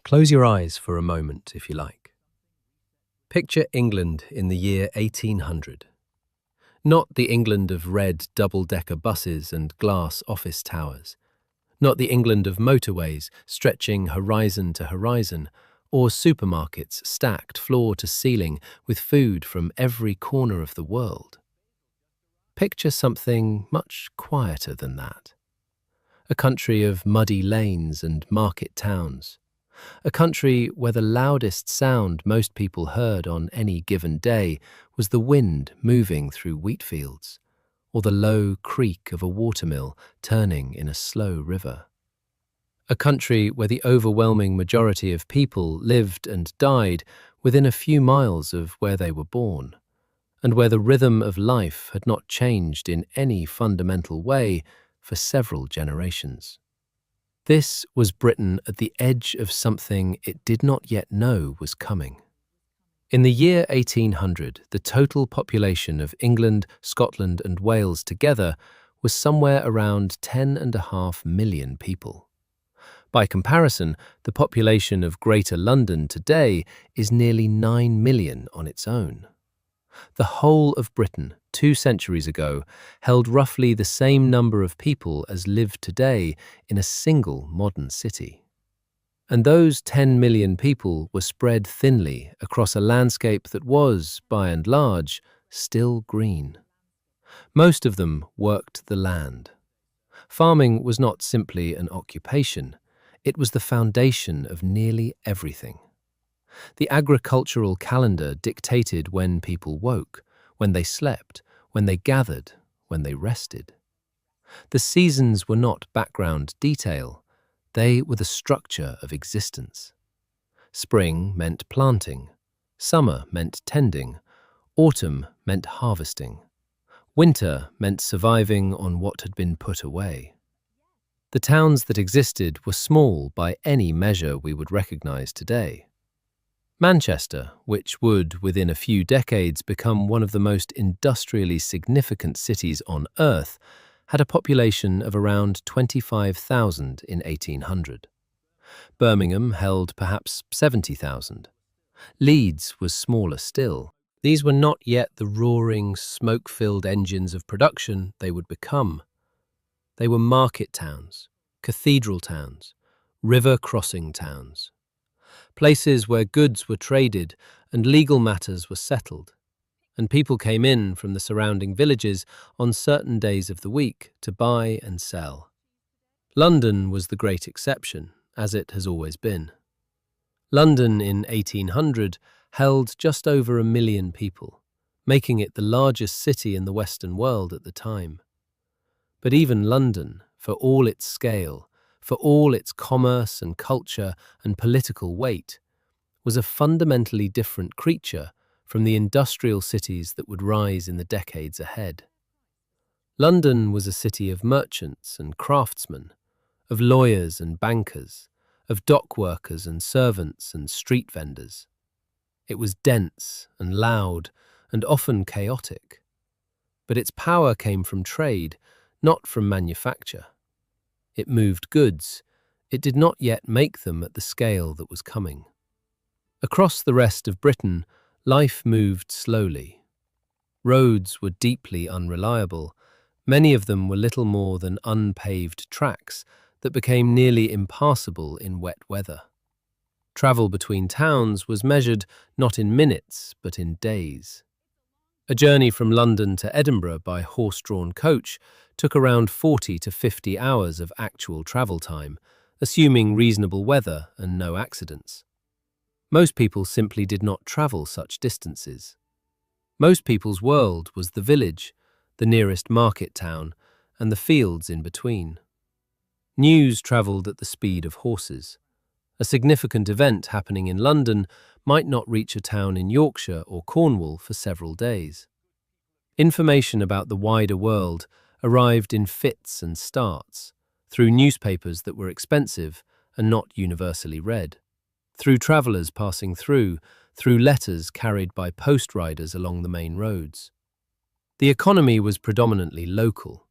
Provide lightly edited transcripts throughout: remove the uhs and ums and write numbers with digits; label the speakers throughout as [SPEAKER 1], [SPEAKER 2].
[SPEAKER 1] Close your eyes for a moment, if you like. Picture England in the year 1800. Not the England of red double-decker buses and glass office towers. Not the England of motorways stretching horizon to horizon, or supermarkets stacked floor to ceiling with food from every corner of the world. Picture something much quieter than that. A country of muddy lanes and market towns. A country where the loudest sound most people heard on any given day was the wind moving through wheat fields, or the low creak of a watermill turning in a slow river. A country where the overwhelming majority of people lived and died within a few miles of where they were born, and where the rhythm of life had not changed in any fundamental way for several generations. This was Britain at the edge of something it did not yet know was coming. In the year 1800, the total population of England, Scotland and Wales together was somewhere around 10.5 million people. By comparison, the population of Greater London today is nearly 9 million on its own. The whole of Britain, 2 centuries ago, held roughly the same number of people as live today in a single modern city. And those 10 million people were spread thinly across a landscape that was, by and large, still green. Most of them worked the land. Farming was not simply an occupation, it was the foundation of nearly everything. The agricultural calendar dictated when people woke, when they slept, when they gathered, when they rested. The seasons were not background detail, they were the structure of existence. Spring meant planting, summer meant tending, autumn meant harvesting, winter meant surviving on what had been put away. The towns that existed were small by any measure we would recognize today. Manchester, which would, within a few decades, become one of the most industrially significant cities on Earth, had a population of around 25,000 in 1800. Birmingham held perhaps 70,000. Leeds was smaller still. These were not yet the roaring, smoke-filled engines of production they would become. They were market towns, cathedral towns, river-crossing towns. Places where goods were traded and legal matters were settled, and people came in from the surrounding villages on certain days of the week to buy and sell. London was the great exception, as it has always been. London in 1800 held just over 1 million people, making it the largest city in the Western world at the time. But even London, for all its scale, for all its commerce and culture and political weight, was a fundamentally different creature from the industrial cities that would rise in the decades ahead. London was a city of merchants and craftsmen, of lawyers and bankers, of dock workers and servants and street vendors. It was dense and loud and often chaotic. But its power came from trade, not from manufacture. It moved goods. It did not yet make them at the scale that was coming. Across the rest of Britain, life moved slowly. Roads were deeply unreliable. Many of them were little more than unpaved tracks that became nearly impassable in wet weather. Travel between towns was measured not in minutes, but in days. A journey from London to Edinburgh by horse-drawn coach took around 40 to 50 hours of actual travel time, assuming reasonable weather and no accidents. Most people simply did not travel such distances. Most people's world was the village, the nearest market town, and the fields in between. News travelled at the speed of horses. A significant event happening in London might not reach a town in Yorkshire or Cornwall for several days. Information about the wider world arrived in fits and starts, through newspapers that were expensive and not universally read, through travellers passing through letters carried by post riders along the main roads. The economy was predominantly local.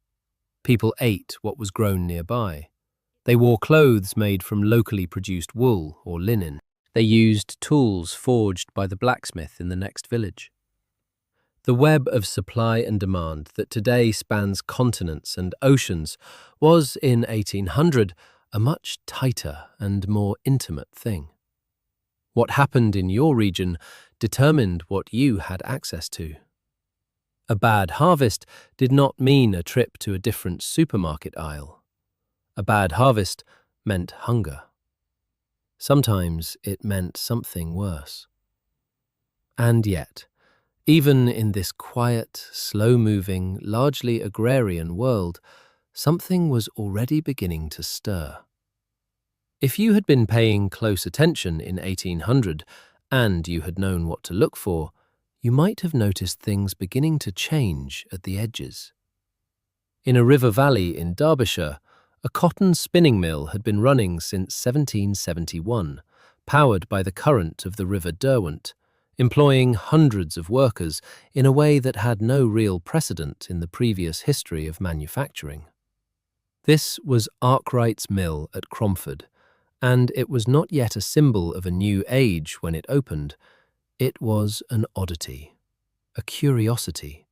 [SPEAKER 1] People ate what was grown nearby. They wore clothes made from locally produced wool or linen. They used tools forged by the blacksmith in the next village. The web of supply and demand that today spans continents and oceans was, in 1800, a much tighter and more intimate thing. What happened in your region determined what you had access to. A bad harvest did not mean a trip to a different supermarket aisle. A bad harvest meant hunger. Sometimes it meant something worse. And yet, even in this quiet, slow-moving, largely agrarian world, something was already beginning to stir. If you had been paying close attention in 1800 and you had known what to look for, you might have noticed things beginning to change at the edges. In a river valley in Derbyshire, a cotton spinning mill had been running since 1771, powered by the current of the River Derwent, employing hundreds of workers in a way that had no real precedent in the previous history of manufacturing. This was Arkwright's Mill at Cromford, and it was not yet a symbol of a new age when it opened. It was an oddity, a curiosity,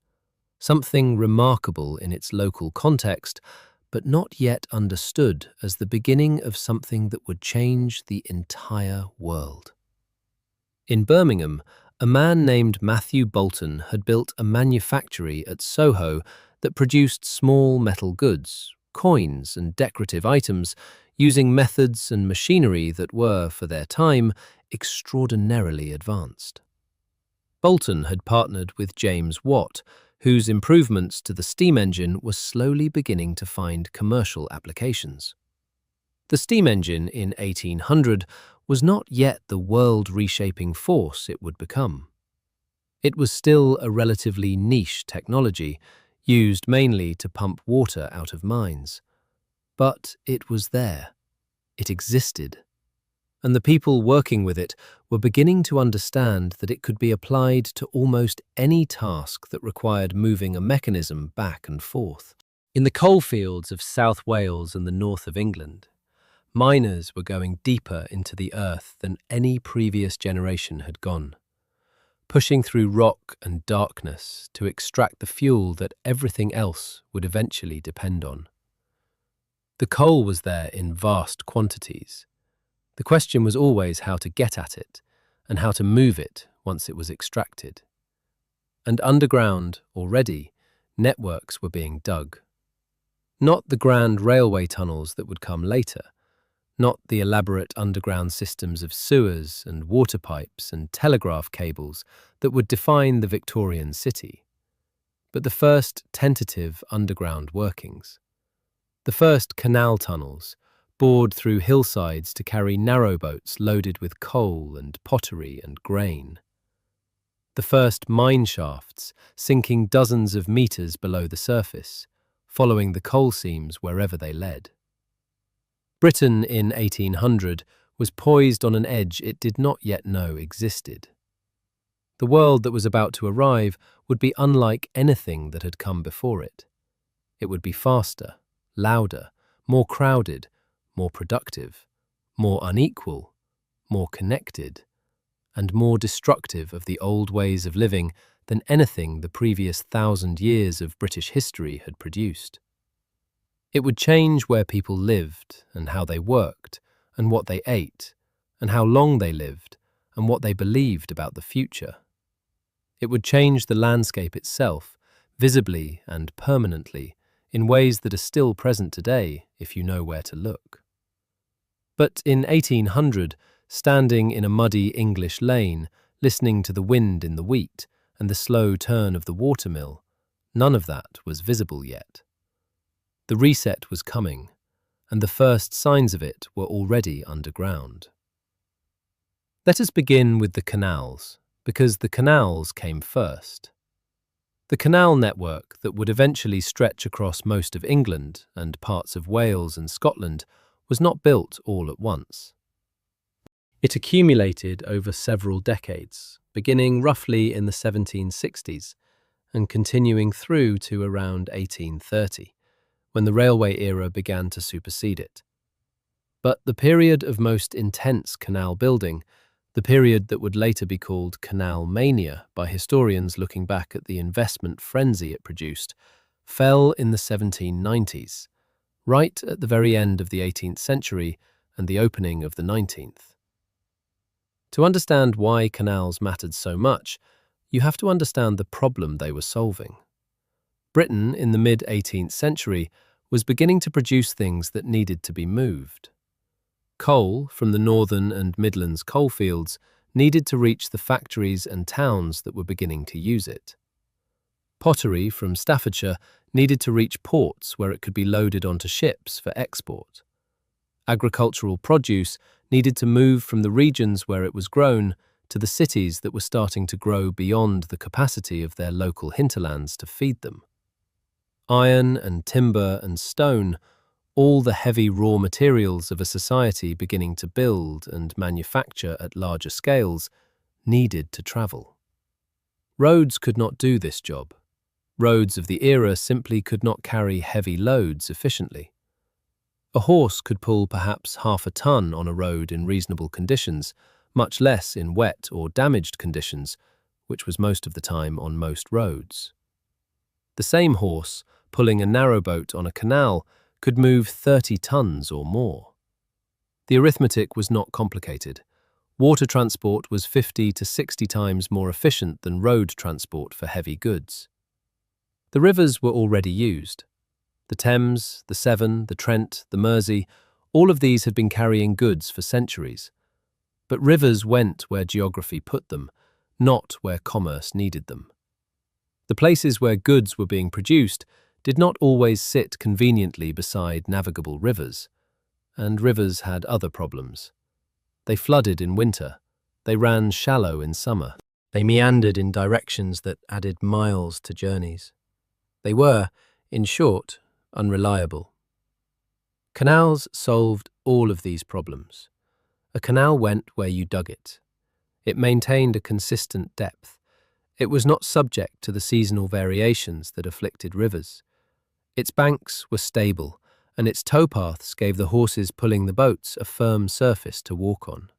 [SPEAKER 1] something remarkable in its local context, but not yet understood as the beginning of something that would change the entire world. In Birmingham, a man named Matthew Bolton had built a manufactory at Soho that produced small metal goods, coins and decorative items using methods and machinery that were, for their time, extraordinarily advanced. Bolton had partnered with James Watt, whose improvements to the steam engine were slowly beginning to find commercial applications. The steam engine in 1800 was not yet the world-reshaping force it would become. It was still a relatively niche technology, used mainly to pump water out of mines. But it was there. It existed. And the people working with it were beginning to understand that it could be applied to almost any task that required moving a mechanism back and forth. In the coalfields of South Wales and the north of England, miners were going deeper into the earth than any previous generation had gone, pushing through rock and darkness to extract the fuel that everything else would eventually depend on. The coal was there in vast quantities. The question was always how to get at it and how to move it once it was extracted. And underground, already, networks were being dug. Not the grand railway tunnels that would come later, not the elaborate underground systems of sewers and water pipes and telegraph cables that would define the Victorian city, but the first tentative underground workings. The first canal tunnels, bored through hillsides to carry narrowboats loaded with coal and pottery and grain. The first mine shafts, sinking dozens of meters below the surface, following the coal seams wherever they led. Britain in 1800 was poised on an edge it did not yet know existed. The world that was about to arrive would be unlike anything that had come before it. It would be faster, louder, more crowded, more productive, more unequal, more connected, and more destructive of the old ways of living than anything the previous 1,000 years of British history had produced. It would change where people lived and how they worked and what they ate and how long they lived and what they believed about the future. It would change the landscape itself, visibly and permanently, in ways that are still present today if you know where to look. But in 1800, standing in a muddy English lane, listening to the wind in the wheat and the slow turn of the watermill, none of that was visible yet. The reset was coming, and the first signs of it were already underground. Let us begin with the canals, because the canals came first. The canal network that would eventually stretch across most of England and parts of Wales and Scotland was not built all at once. It accumulated over several decades, beginning roughly in the 1760s and continuing through to around 1830, when the railway era began to supersede it. But the period of most intense canal building, the period that would later be called canal mania by historians looking back at the investment frenzy it produced, fell in the 1790s, right at the very end of the 18th century and the opening of the 19th. To understand why canals mattered so much, you have to understand the problem they were solving. Britain, in the mid-18th century, was beginning to produce things that needed to be moved. Coal from the northern and Midlands coalfields needed to reach the factories and towns that were beginning to use it. Pottery from Staffordshire needed to reach ports where it could be loaded onto ships for export. Agricultural produce needed to move from the regions where it was grown to the cities that were starting to grow beyond the capacity of their local hinterlands to feed them. Iron and timber and stone, all the heavy raw materials of a society beginning to build and manufacture at larger scales, needed to travel. Roads could not do this job. Roads of the era simply could not carry heavy loads efficiently. A horse could pull perhaps half a ton on a road in reasonable conditions, much less in wet or damaged conditions, which was most of the time on most roads. The same horse, pulling a narrowboat on a canal, could move 30 tons or more. The arithmetic was not complicated. Water transport was 50 to 60 times more efficient than road transport for heavy goods. The rivers were already used. The Thames, the Severn, the Trent, the Mersey, all of these had been carrying goods for centuries. But rivers went where geography put them, not where commerce needed them. The places where goods were being produced did not always sit conveniently beside navigable rivers, and rivers had other problems. They flooded in winter. They ran shallow in summer. They meandered in directions that added miles to journeys. They were, in short, unreliable. Canals solved all of these problems. A canal went where you dug it. It maintained a consistent depth. It was not subject to the seasonal variations that afflicted rivers. Its banks were stable, and its towpaths gave the horses pulling the boats a firm surface to walk on.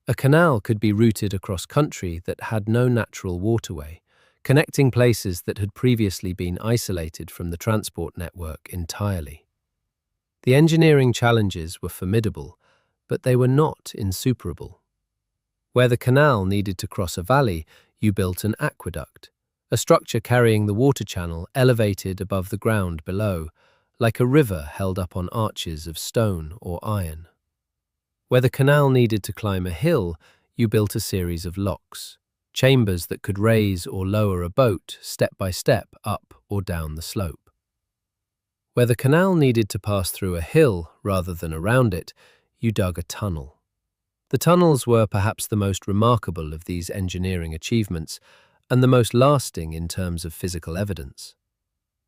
[SPEAKER 1] A canal could be routed across country that had no natural waterway, connecting places that had previously been isolated from the transport network entirely. The engineering challenges were formidable, but they were not insuperable. Where the canal needed to cross a valley, you built an aqueduct, a structure carrying the water channel elevated above the ground below, like a river held up on arches of stone or iron. Where the canal needed to climb a hill, you built a series of locks, chambers that could raise or lower a boat step by step up or down the slope. Where the canal needed to pass through a hill rather than around it, you dug a tunnel. The tunnels were perhaps the most remarkable of these engineering achievements and the most lasting in terms of physical evidence.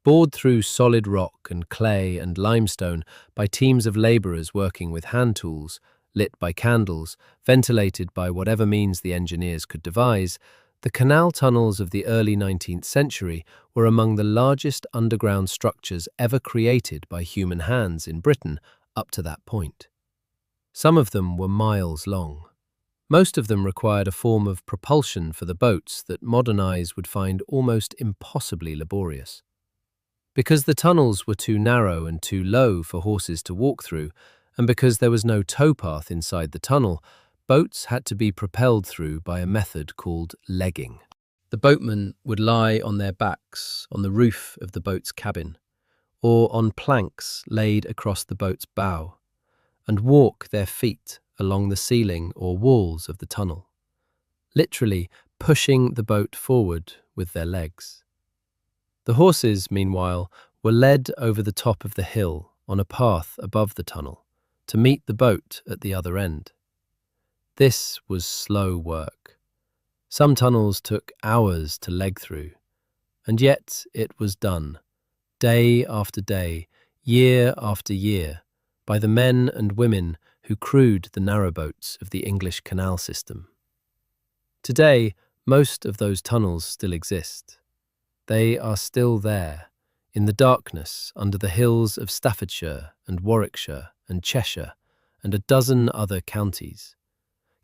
[SPEAKER 1] Bored through solid rock and clay and limestone by teams of labourers working with hand tools, lit by candles, ventilated by whatever means the engineers could devise, the canal tunnels of the early 19th century were among the largest underground structures ever created by human hands in Britain up to that point. Some of them were miles long. Most of them required a form of propulsion for the boats that modern eyes would find almost impossibly laborious. Because the tunnels were too narrow and too low for horses to walk through, and because there was no towpath inside the tunnel, boats had to be propelled through by a method called legging. The boatmen would lie on their backs on the roof of the boat's cabin, or on planks laid across the boat's bow, and walk their feet along the ceiling or walls of the tunnel, literally pushing the boat forward with their legs. The horses, meanwhile, were led over the top of the hill on a path above the tunnel to meet the boat at the other end. This was slow work. Some tunnels took hours to leg through, and yet it was done, day after day, year after year, by the men and women who crewed the narrowboats of the English canal system. Today, most of those tunnels still exist. They are still there, in the darkness under the hills of Staffordshire and Warwickshire and Cheshire, and a dozen other counties,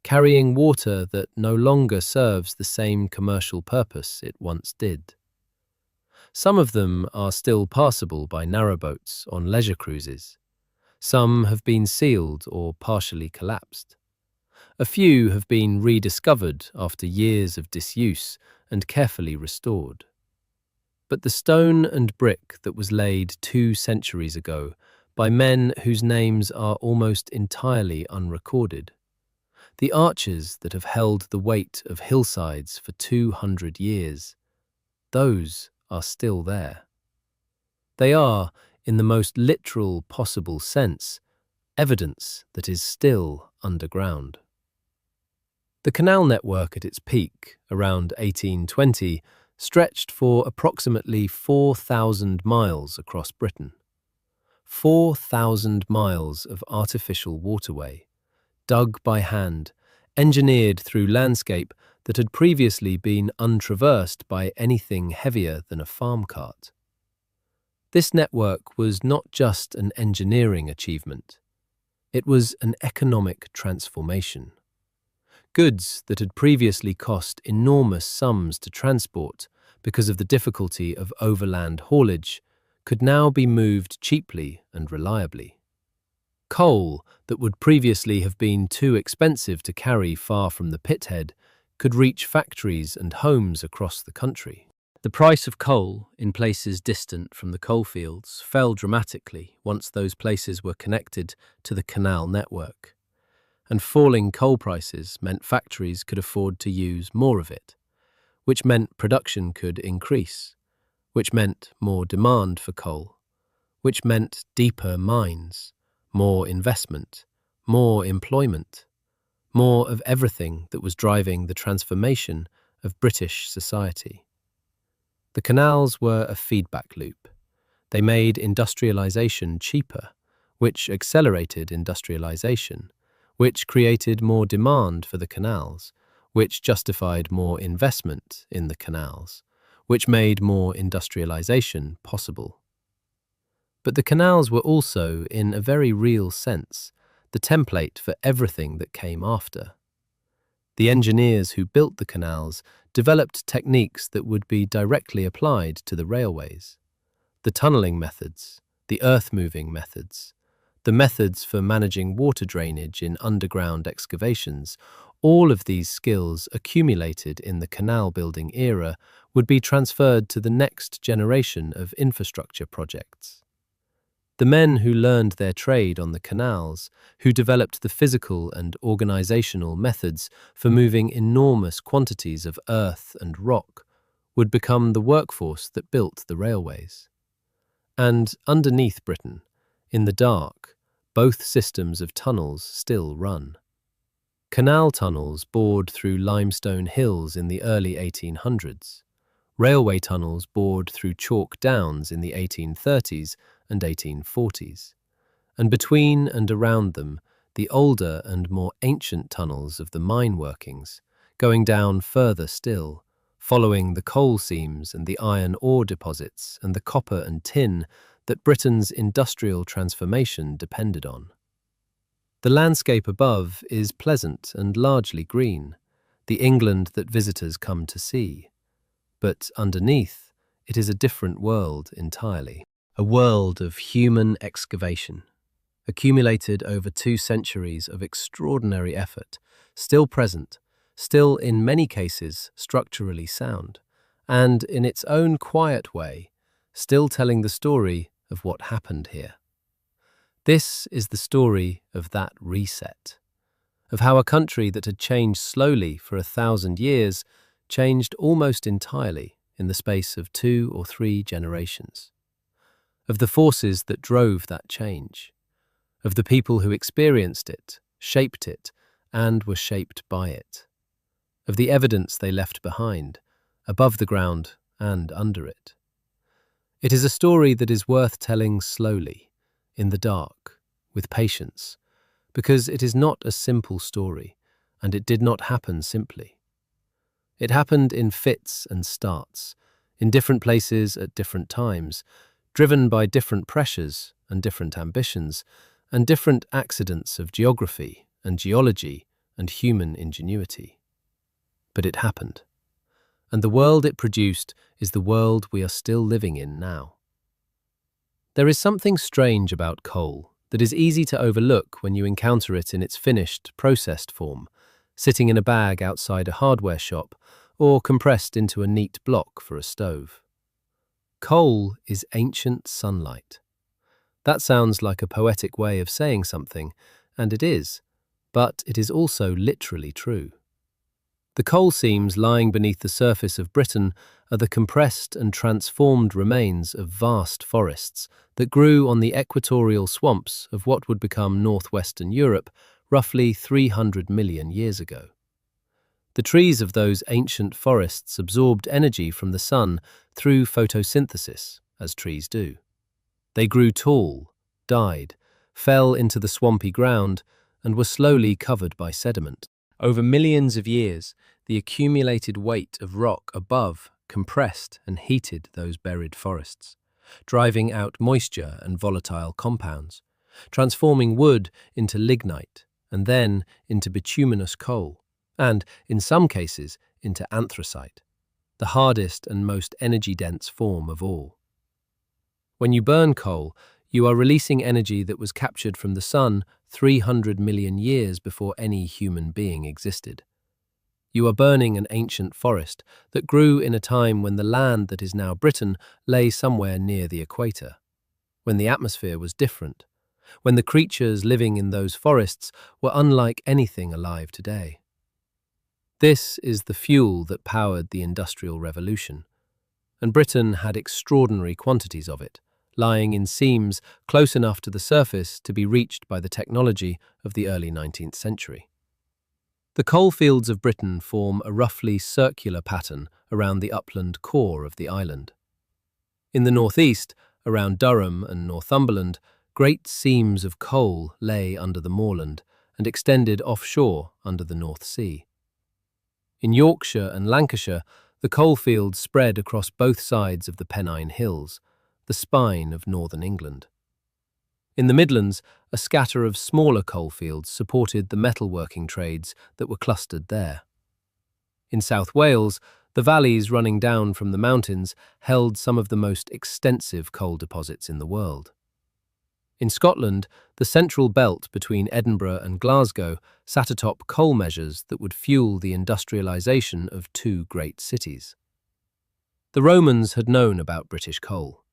[SPEAKER 1] carrying water that no longer serves the same commercial purpose it once did. Some of them are still passable by narrowboats on leisure cruises. Some have been sealed or partially collapsed. A few have been rediscovered after years of disuse and carefully restored. But the stone and brick that was laid 2 centuries ago by men whose names are almost entirely unrecorded, the arches that have held the weight of hillsides for 200 years, those are still there. They are, in the most literal possible sense, evidence that is still underground. The canal network at its peak, around 1820, stretched for approximately 4,000 miles across Britain. 4,000 miles of artificial waterway, dug by hand, engineered through landscape that had previously been untraversed by anything heavier than a farm cart. This network was not just an engineering achievement, it was an economic transformation. Goods that had previously cost enormous sums to transport because of the difficulty of overland haulage could now be moved cheaply and reliably. Coal that would previously have been too expensive to carry far from the pithead could reach factories and homes across the country. The price of coal in places distant from the coalfields fell dramatically once those places were connected to the canal network, and falling coal prices meant factories could afford to use more of it, which meant production could increase, which meant more demand for coal, which meant deeper mines, more investment, more employment, more of everything that was driving the transformation of British society. The canals were a feedback loop. They made industrialization cheaper, which accelerated industrialization, which created more demand for the canals, which justified more investment in the canals, which made more industrialization possible. But the canals were also, in a very real sense, the template for everything that came after. The engineers who built the canals developed techniques that would be directly applied to the railways. The tunnelling methods, the earth-moving methods, the methods for managing water drainage in underground excavations, all of these skills accumulated in the canal-building era would be transferred to the next generation of infrastructure projects. The men who learned their trade on the canals, who developed the physical and organizational methods for moving enormous quantities of earth and rock, would become the workforce that built the railways. And underneath Britain, in the dark, both systems of tunnels still run. Canal tunnels bored through limestone hills in the early 1800s. Railway tunnels bored through chalk downs in the 1830s and 1840s. And between and around them, the older and more ancient tunnels of the mine workings, going down further still, following the coal seams and the iron ore deposits and the copper and tin that Britain's industrial transformation depended on. The landscape above is pleasant and largely green, the England that visitors come to see. But underneath, it is a different world entirely. A world of human excavation, accumulated over 2 centuries of extraordinary effort, still present, still in many cases structurally sound, and in its own quiet way, still telling the story of what happened here. This is the story of that reset, of how a country that had changed slowly for 1,000 years changed almost entirely in the space of 2 or 3 generations, of the forces that drove that change, of the people who experienced it, shaped it, and were shaped by it, of the evidence they left behind, above the ground and under it. It is a story that is worth telling slowly, in the dark, with patience, because it is not a simple story, and it did not happen simply. It happened in fits and starts, in different places at different times, driven by different pressures and different ambitions, and different accidents of geography and geology and human ingenuity. But it happened, and the world it produced is the world we are still living in now. There is something strange about coal that is easy to overlook when you encounter it in its finished, processed form, sitting in a bag outside a hardware shop or compressed into a neat block for a stove. Coal is ancient sunlight. That sounds like a poetic way of saying something, and it is, but it is also literally true. The coal seams lying beneath the surface of Britain are the compressed and transformed remains of vast forests that grew on the equatorial swamps of what would become northwestern Europe roughly 300 million years ago. The trees of those ancient forests absorbed energy from the sun through photosynthesis, as trees do. They grew tall, died, fell into the swampy ground, and were slowly covered by sediment. Over millions of years, the accumulated weight of rock above compressed and heated those buried forests, driving out moisture and volatile compounds, transforming wood into lignite and then into bituminous coal, and, in some cases, into anthracite, the hardest and most energy-dense form of all. When you burn coal, you are releasing energy that was captured from the sun 300 million years before any human being existed. You are burning an ancient forest that grew in a time when the land that is now Britain lay somewhere near the equator, when the atmosphere was different, when the creatures living in those forests were unlike anything alive today. This is the fuel that powered the Industrial Revolution, and Britain had extraordinary quantities of it, lying in seams close enough to the surface to be reached by the technology of the early 19th century. The coalfields of Britain form a roughly circular pattern around the upland core of the island. In the northeast, around Durham and Northumberland, great seams of coal lay under the moorland and extended offshore under the North Sea. In Yorkshire and Lancashire, the coalfields spread across both sides of the Pennine Hills, the spine of northern England. In the Midlands, a scatter of smaller coalfields supported the metalworking trades that were clustered there. In South Wales, the valleys running down from the mountains held some of the most extensive coal deposits in the world. In Scotland, the central belt between Edinburgh and Glasgow sat atop coal measures that would fuel the industrialisation of two great cities. The Romans had known about British coal.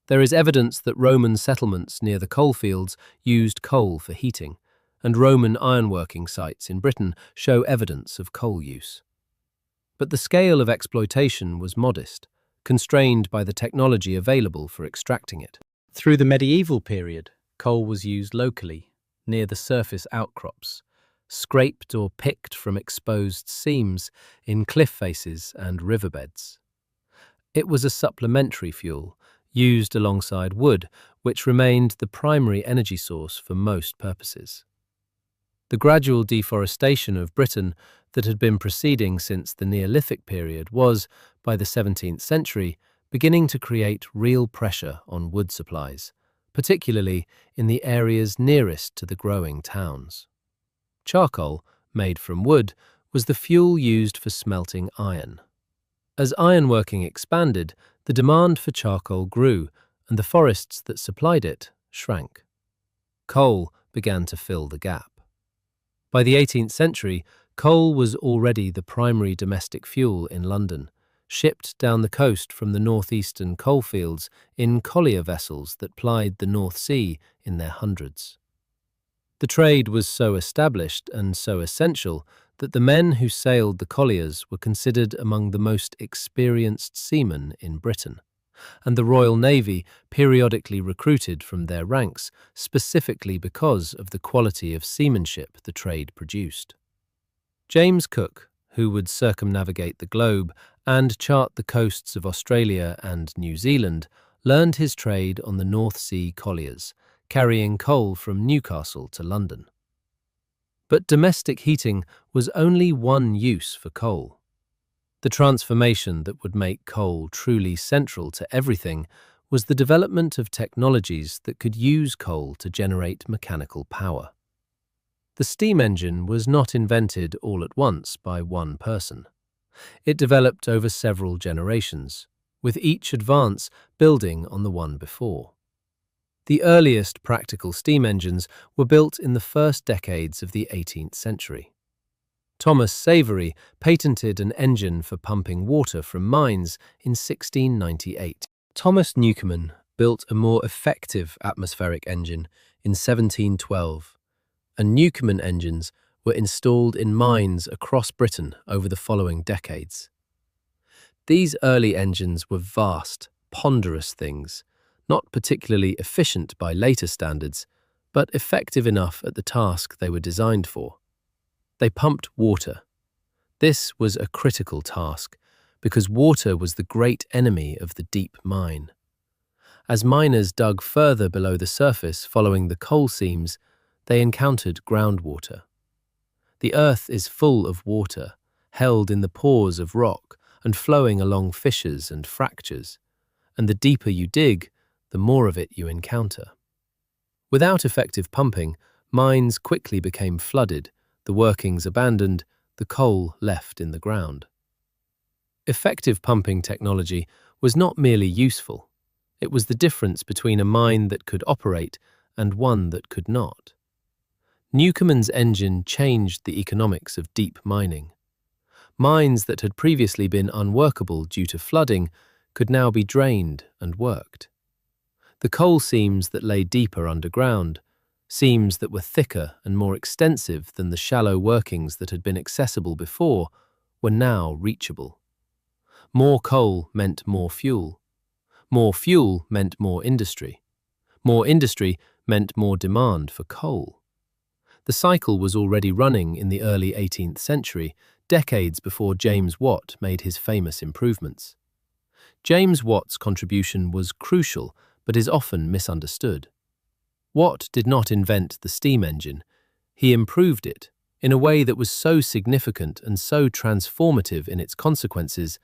[SPEAKER 1] There is evidence that Roman settlements near the coalfields used coal for heating, and Roman ironworking sites in Britain show evidence of coal use. But the scale of exploitation was modest, constrained by the technology available for extracting it. Through the medieval period, coal was used locally, near the surface outcrops, scraped or picked from exposed seams in cliff faces and riverbeds. It was a supplementary fuel, used alongside wood, which remained the primary energy source for most purposes. The gradual deforestation of Britain that had been proceeding since the Neolithic period was, by the 17th century, beginning to create real pressure on wood supplies, particularly in the areas nearest to the growing towns. Charcoal, made from wood, was the fuel used for smelting iron. As ironworking expanded, the demand for charcoal grew, and the forests that supplied it shrank. Coal began to fill the gap. By the 18th century, coal was already the primary domestic fuel in London, shipped down the coast from the northeastern coalfields in collier vessels that plied the North Sea in their hundreds. The trade was so established and so essential that the men who sailed the colliers were considered among the most experienced seamen in Britain, and the Royal Navy periodically recruited from their ranks specifically because of the quality of seamanship the trade produced. James Cook, who would circumnavigate the globe and chart the coasts of Australia and New Zealand, learned his trade on the North Sea colliers, carrying coal from Newcastle to London. But domestic heating was only one use for coal. The transformation that would make coal truly central to everything was the development of technologies that could use coal to generate mechanical power. The steam engine was not invented all at once by one person. It developed over several generations, with each advance building on the one before. The earliest practical steam engines were built in the first decades of the 18th century. Thomas Savery patented an engine for pumping water from mines in 1698. Thomas Newcomen built a more effective atmospheric engine in 1712, and Newcomen engines were installed in mines across Britain over the following decades. These early engines were vast, ponderous things, not particularly efficient by later standards, but effective enough at the task they were designed for. They pumped water. This was a critical task because water was the great enemy of the deep mine. As miners dug further below the surface following the coal seams, they encountered groundwater. The earth is full of water, held in the pores of rock and flowing along fissures and fractures, and the deeper you dig, the more of it you encounter. Without effective pumping, mines quickly became flooded, the workings abandoned, the coal left in the ground. Effective pumping technology was not merely useful, it was the difference between a mine that could operate and one that could not. Newcomen's engine changed the economics of deep mining. Mines that had previously been unworkable due to flooding could now be drained and worked. The coal seams that lay deeper underground, seams that were thicker and more extensive than the shallow workings that had been accessible before, were now reachable. More coal meant more fuel. More fuel meant more industry. More industry meant more demand for coal. The cycle was already running in the early 18th century, decades before James Watt made his famous improvements. James Watt's contribution was crucial, but is often misunderstood. Watt did not invent the steam engine. He improved it in a way that was so significant and so transformative in its consequences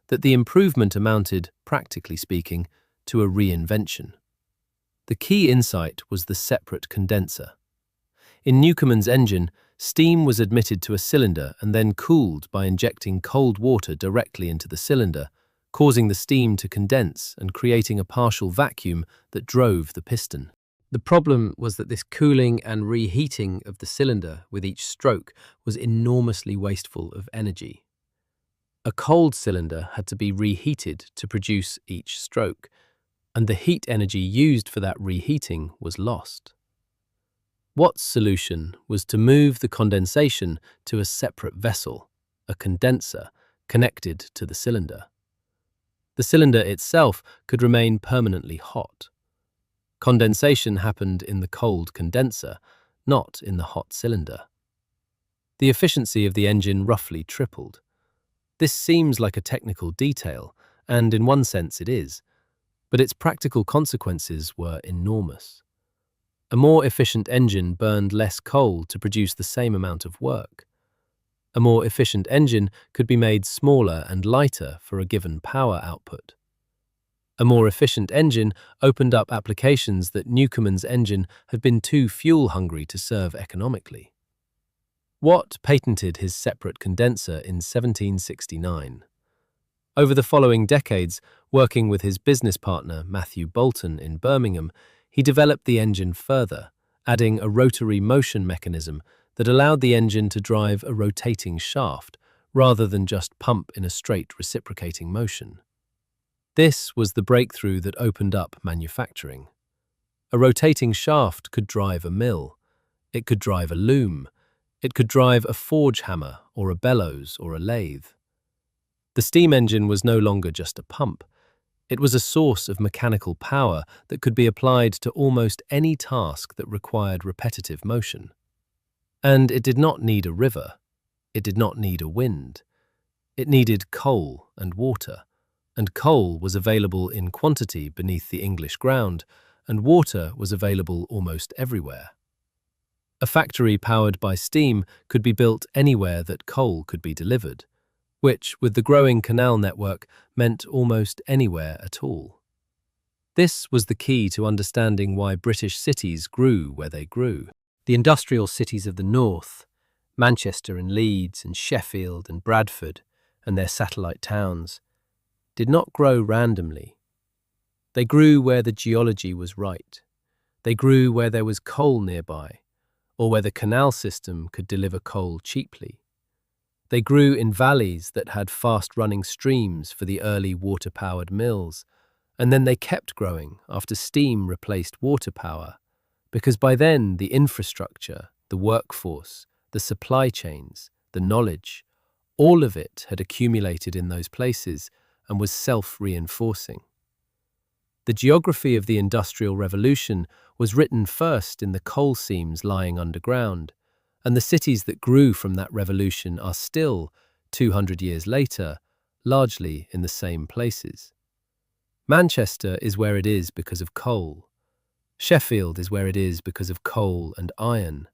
[SPEAKER 1] that the improvement amounted, practically speaking, to a reinvention. The key insight was the separate condenser. In Newcomen's engine, steam was admitted to a cylinder and then cooled by injecting cold water directly into the cylinder, causing the steam to condense and creating a partial vacuum that drove the piston. The problem was that this cooling and reheating of the cylinder with each stroke was enormously wasteful of energy. A cold cylinder had to be reheated to produce each stroke, and the heat energy used for that reheating was lost. Watt's solution was to move the condensation to a separate vessel, a condenser, connected to the cylinder. The cylinder itself could remain permanently hot. Condensation happened in the cold condenser, not in the hot cylinder. The efficiency of the engine roughly tripled. This seems like a technical detail, and in one sense it is, but its practical consequences were enormous. A more efficient engine burned less coal to produce the same amount of work. A more efficient engine could be made smaller and lighter for a given power output. A more efficient engine opened up applications that Newcomen's engine had been too fuel-hungry to serve economically. Watt patented his separate condenser in 1769. Over the following decades, working with his business partner Matthew Boulton in Birmingham, he developed the engine further, adding a rotary motion mechanism that allowed the engine to drive a rotating shaft rather than just pump in a straight reciprocating motion. This was the breakthrough that opened up manufacturing. A rotating shaft could drive a mill. It could drive a loom. It could drive a forge hammer or a bellows or a lathe. The steam engine was no longer just a pump. It was a source of mechanical power that could be applied to almost any task that required repetitive motion. And it did not need a river. It did not need a wind. It needed coal and water, and coal was available in quantity beneath the English ground, and water was available almost everywhere. A factory powered by steam could be built anywhere that coal could be delivered, which, with the growing canal network, meant almost anywhere at all. This was the key to understanding why British cities grew where they grew. The industrial cities of the north, Manchester and Leeds and Sheffield and Bradford and their satellite towns, did not grow randomly. They grew where the geology was right. They grew where there was coal nearby, or where the canal system could deliver coal cheaply. They grew in valleys that had fast-running streams for the early water-powered mills, and then they kept growing after steam replaced water power, because by then the infrastructure, the workforce, the supply chains, the knowledge, all of it had accumulated in those places and was self-reinforcing. The geography of the Industrial Revolution was written first in the coal seams lying underground, and the cities that grew from that revolution are still, 200 years later, largely in the same places. Manchester is where it is because of coal. Sheffield is where it is because of coal and iron.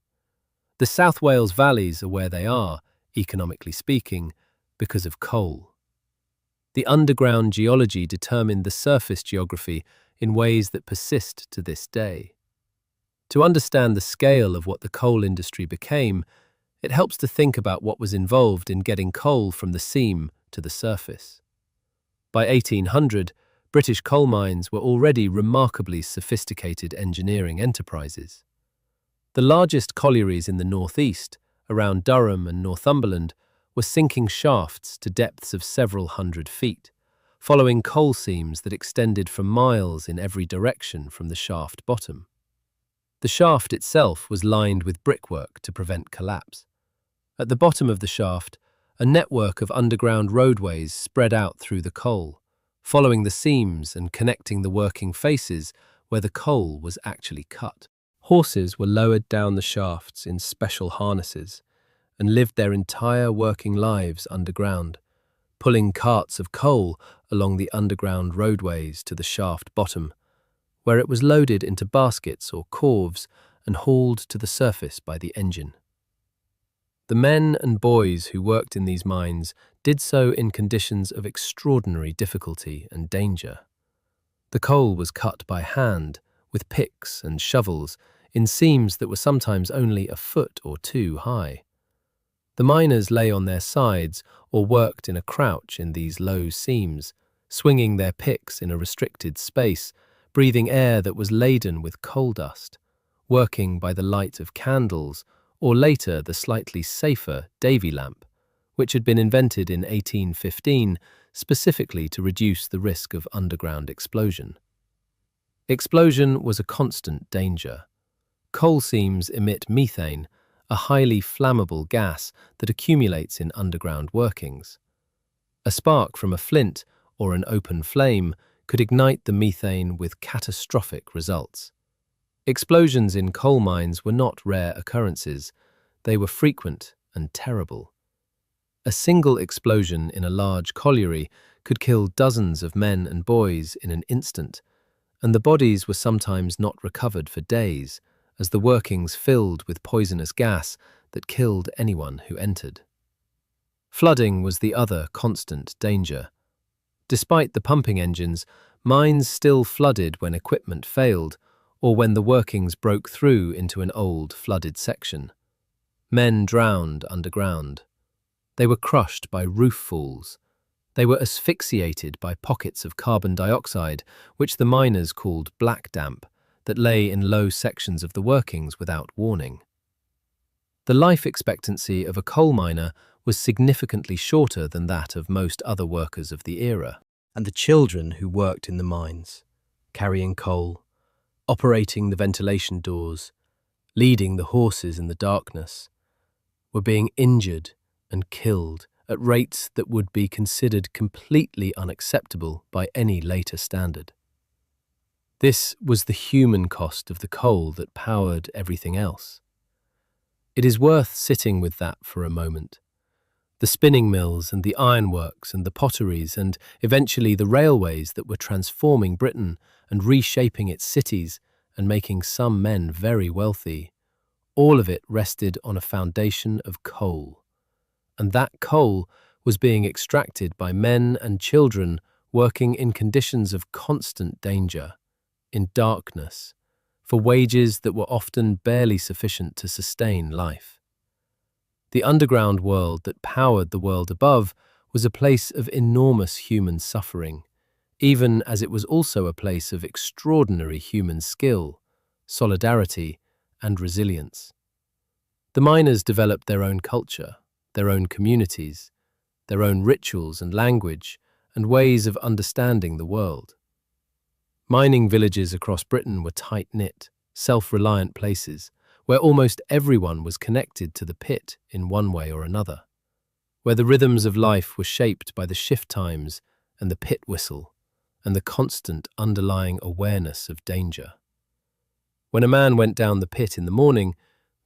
[SPEAKER 1] The South Wales valleys are where they are, economically speaking, because of coal. The underground geology determined the surface geography in ways that persist to this day. To understand the scale of what the coal industry became, it helps to think about what was involved in getting coal from the seam to the surface. By 1800, British coal mines were already remarkably sophisticated engineering enterprises. The largest collieries in the northeast, around Durham and Northumberland, were sinking shafts to depths of several hundred feet, following coal seams that extended for miles in every direction from the shaft bottom. The shaft itself was lined with brickwork to prevent collapse. At the bottom of the shaft, a network of underground roadways spread out through the coal, following the seams and connecting the working faces where the coal was actually cut. Horses were lowered down the shafts in special harnesses and lived their entire working lives underground, pulling carts of coal along the underground roadways to the shaft bottom, where it was loaded into baskets or corves and hauled to the surface by the engine. The men and boys who worked in these mines did so in conditions of extraordinary difficulty and danger. The coal was cut by hand, with picks and shovels, in seams that were sometimes only a foot or two high. The miners lay on their sides or worked in a crouch in these low seams, swinging their picks in a restricted space, breathing air that was laden with coal dust, working by the light of candles, or later the slightly safer Davy lamp, which had been invented in 1815 specifically to reduce the risk of underground explosion. Explosion was a constant danger. Coal seams emit methane, a highly flammable gas that accumulates in underground workings. A spark from a flint or an open flame could ignite the methane with catastrophic results. Explosions in coal mines were not rare occurrences. They were frequent and terrible. A single explosion in a large colliery could kill dozens of men and boys in an instant, and the bodies were sometimes not recovered for days, as the workings filled with poisonous gas that killed anyone who entered. Flooding was the other constant danger. Despite the pumping engines, mines still flooded when equipment failed or when the workings broke through into an old flooded section. Men drowned underground. They were crushed by roof falls. They were asphyxiated by pockets of carbon dioxide, which the miners called black damp, that lay in low sections of the workings without warning. The life expectancy of a coal miner was significantly shorter than that of most other workers of the era. And the children who worked in the mines, carrying coal, operating the ventilation doors, leading the horses in the darkness, were being injured and killed at rates that would be considered completely unacceptable by any later standard. This was the human cost of the coal that powered everything else. It is worth sitting with that for a moment. The spinning mills and the ironworks and the potteries and eventually the railways that were transforming Britain and reshaping its cities and making some men very wealthy, all of it rested on a foundation of coal. And that coal was being extracted by men and children working in conditions of constant danger, in darkness, for wages that were often barely sufficient to sustain life. The underground world that powered the world above was a place of enormous human suffering, even as it was also a place of extraordinary human skill, solidarity, and resilience. The miners developed their own culture, their own communities, their own rituals and language, and ways of understanding the world. Mining villages across Britain were tight-knit, self-reliant places where almost everyone was connected to the pit in one way or another, where the rhythms of life were shaped by the shift times and the pit whistle and the constant underlying awareness of danger. When a man went down the pit in the morning,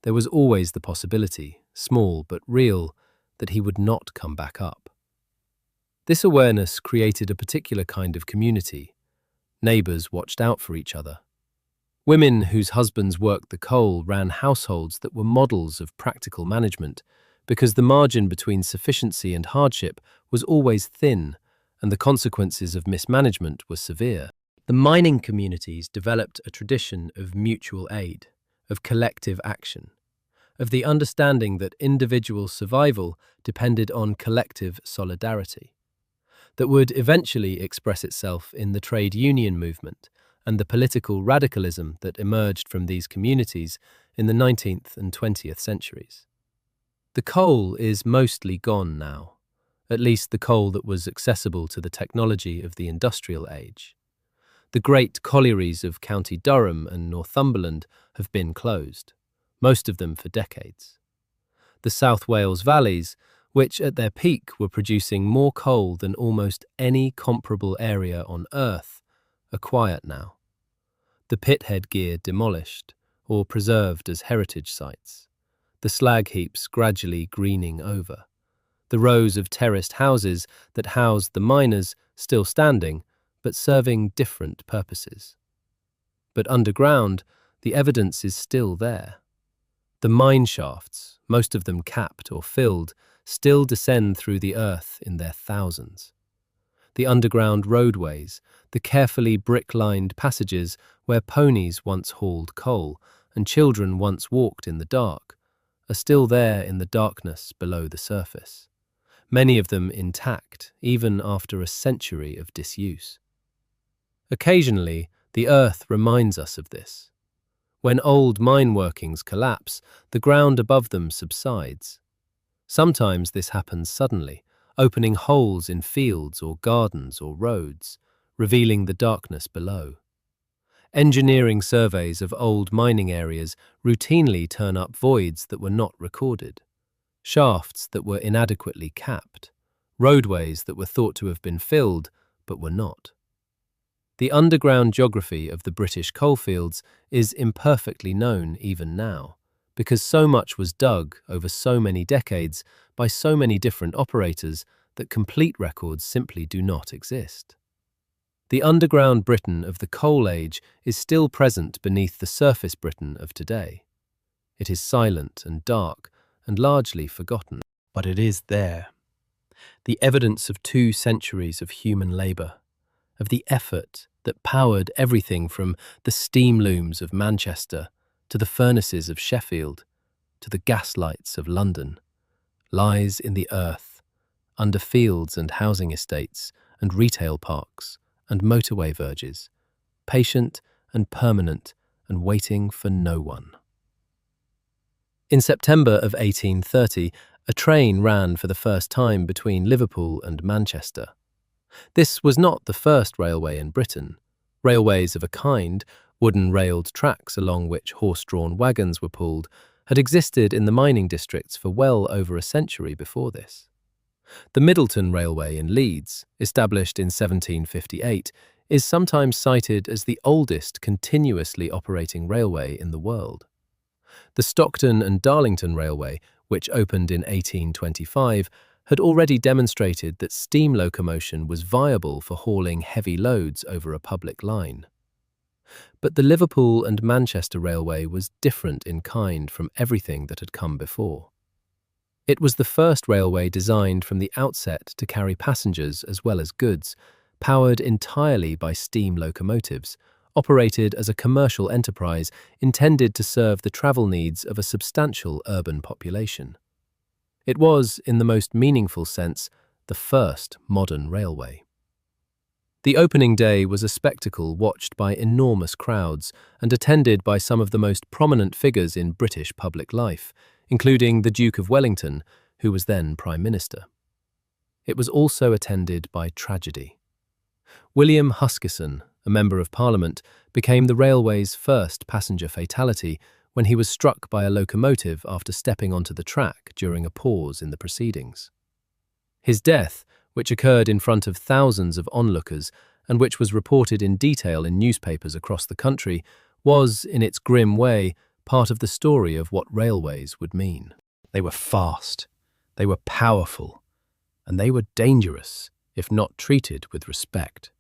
[SPEAKER 1] there was always the possibility, small but real, that he would not come back up. This awareness created a particular kind of community. Neighbours watched out for each other. Women whose husbands worked the coal ran households that were models of practical management because the margin between sufficiency and hardship was always thin and the consequences of mismanagement were severe. The mining communities developed a tradition of mutual aid, of collective action, of the understanding that individual survival depended on collective solidarity, that would eventually express itself in the trade union movement and the political radicalism that emerged from these communities in the 19th and 20th centuries. The coal is mostly gone now, at least the coal that was accessible to the technology of the industrial age. The great collieries of County Durham and Northumberland have been closed, most of them for decades. The South Wales valleys, which at their peak were producing more coal than almost any comparable area on Earth, are quiet now. The pithead gear demolished or preserved as heritage sites, the slag heaps gradually greening over, the rows of terraced houses that housed the miners still standing but serving different purposes. But underground, the evidence is still there. The mine shafts, most of them capped or filled, still descend through the earth in their thousands. The underground roadways, the carefully brick-lined passages where ponies once hauled coal and children once walked in the dark, are still there in the darkness below the surface, many of them intact even after a century of disuse. Occasionally, the earth reminds us of this. When old mine workings collapse, the ground above them subsides. Sometimes this happens suddenly, opening holes in fields or gardens or roads, revealing the darkness below. Engineering surveys of old mining areas routinely turn up voids that were not recorded, shafts that were inadequately capped, roadways that were thought to have been filled but were not. The underground geography of the British coalfields is imperfectly known even now, because so much was dug over so many decades by so many different operators that complete records simply do not exist. The underground Britain of the coal age is still present beneath the surface Britain of today. It is silent and dark and largely forgotten, but it is there. The evidence of 2 centuries of human labour, of the effort that powered everything from the steam looms of Manchester to the furnaces of Sheffield to the gas lights of London, lies in the earth, under fields and housing estates and retail parks and motorway verges, patient and permanent and waiting for no one. In September of 1830, a train ran for the first time between Liverpool and Manchester. This was not the first railway in Britain. Railways of a kind, wooden-railed tracks along which horse-drawn wagons were pulled, had existed in the mining districts for well over a century before this. The Middleton Railway in Leeds, established in 1758, is sometimes cited as the oldest continuously operating railway in the world. The Stockton and Darlington Railway, which opened in 1825, had already demonstrated that steam locomotion was viable for hauling heavy loads over a public line. But the Liverpool and Manchester Railway was different in kind from everything that had come before. It was the first railway designed from the outset to carry passengers as well as goods, powered entirely by steam locomotives, operated as a commercial enterprise intended to serve the travel needs of a substantial urban population. It was, in the most meaningful sense, the first modern railway. The opening day was a spectacle watched by enormous crowds and attended by some of the most prominent figures in British public life, including the Duke of Wellington, who was then Prime Minister. It was also attended by tragedy. William Huskisson, a Member of Parliament, became the railway's first passenger fatality when he was struck by a locomotive after stepping onto the track during a pause in the proceedings. His death, which occurred in front of thousands of onlookers and which was reported in detail in newspapers across the country, was, in its grim way, part of the story of what railways would mean. They were fast, they were powerful, and they were dangerous if not treated with respect.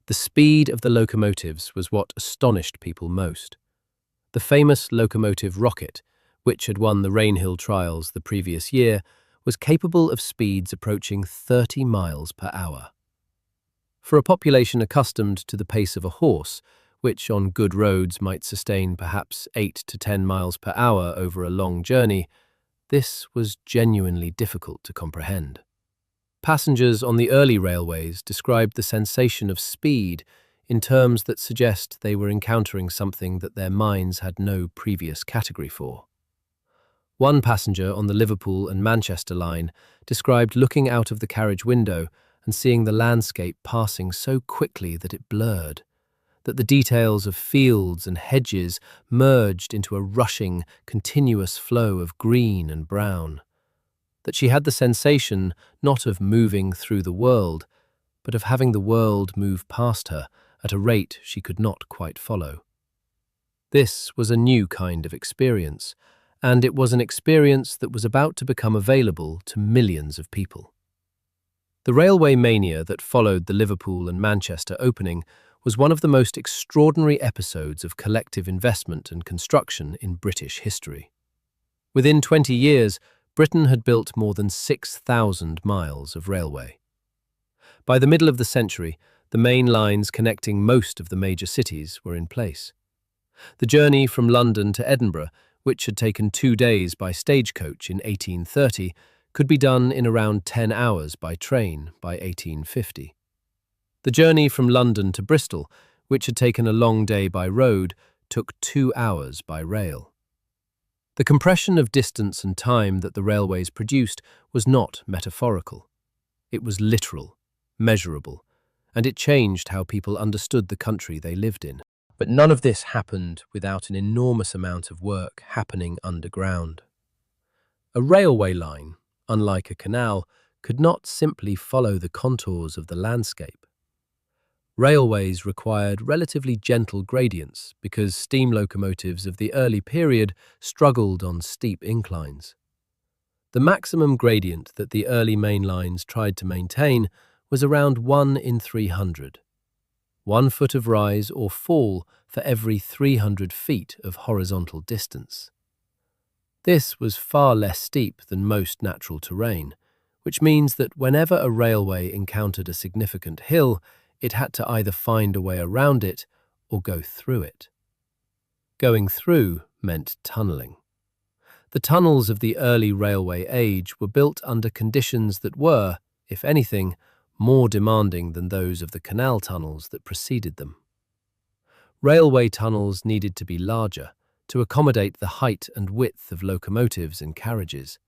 [SPEAKER 1] The speed of the locomotives was what astonished people most. The famous locomotive Rocket, which had won the Rainhill trials the previous year, was capable of speeds approaching 30 miles per hour. For a population accustomed to the pace of a horse, which on good roads might sustain perhaps 8 to 10 miles per hour over a long journey, this was genuinely difficult to comprehend. Passengers on the early railways described the sensation of speed in terms that suggest they were encountering something that their minds had no previous category for. One passenger on the Liverpool and Manchester line described looking out of the carriage window and seeing the landscape passing so quickly that it blurred, that the details of fields and hedges merged into a rushing, continuous flow of green and brown, that she had the sensation not of moving through the world, but of having the world move past her at a rate she could not quite follow. This was a new kind of experience, and it was an experience that was about to become available to millions of people. The railway mania that followed the Liverpool and Manchester opening was one of the most extraordinary episodes of collective investment and construction in British history. Within 20 years, Britain had built more than 6,000 miles of railway. By the middle of the century, the main lines connecting most of the major cities were in place. The journey from London to Edinburgh, which had taken 2 days by stagecoach in 1830, could be done in around 10 hours by train by 1850. The journey from London to Bristol, which had taken a long day by road, took 2 hours by rail. The compression of distance and time that the railways produced was not metaphorical. It was literal, measurable, and it changed how people understood the country they lived in. But none of this happened without an enormous amount of work happening underground. A railway line, unlike a canal, could not simply follow the contours of the landscape. Railways required relatively gentle gradients because steam locomotives of the early period struggled on steep inclines. The maximum gradient that the early main lines tried to maintain was around 1 in 300. 1 foot of rise or fall for every 300 feet of horizontal distance. This was far less steep than most natural terrain, which means that whenever a railway encountered a significant hill, it had to either find a way around it or go through it. Going through meant tunnelling. The tunnels of the early railway age were built under conditions that were, if anything, more demanding than those of the canal tunnels that preceded them. Railway tunnels needed to be larger to accommodate the height and width of locomotives and carriages.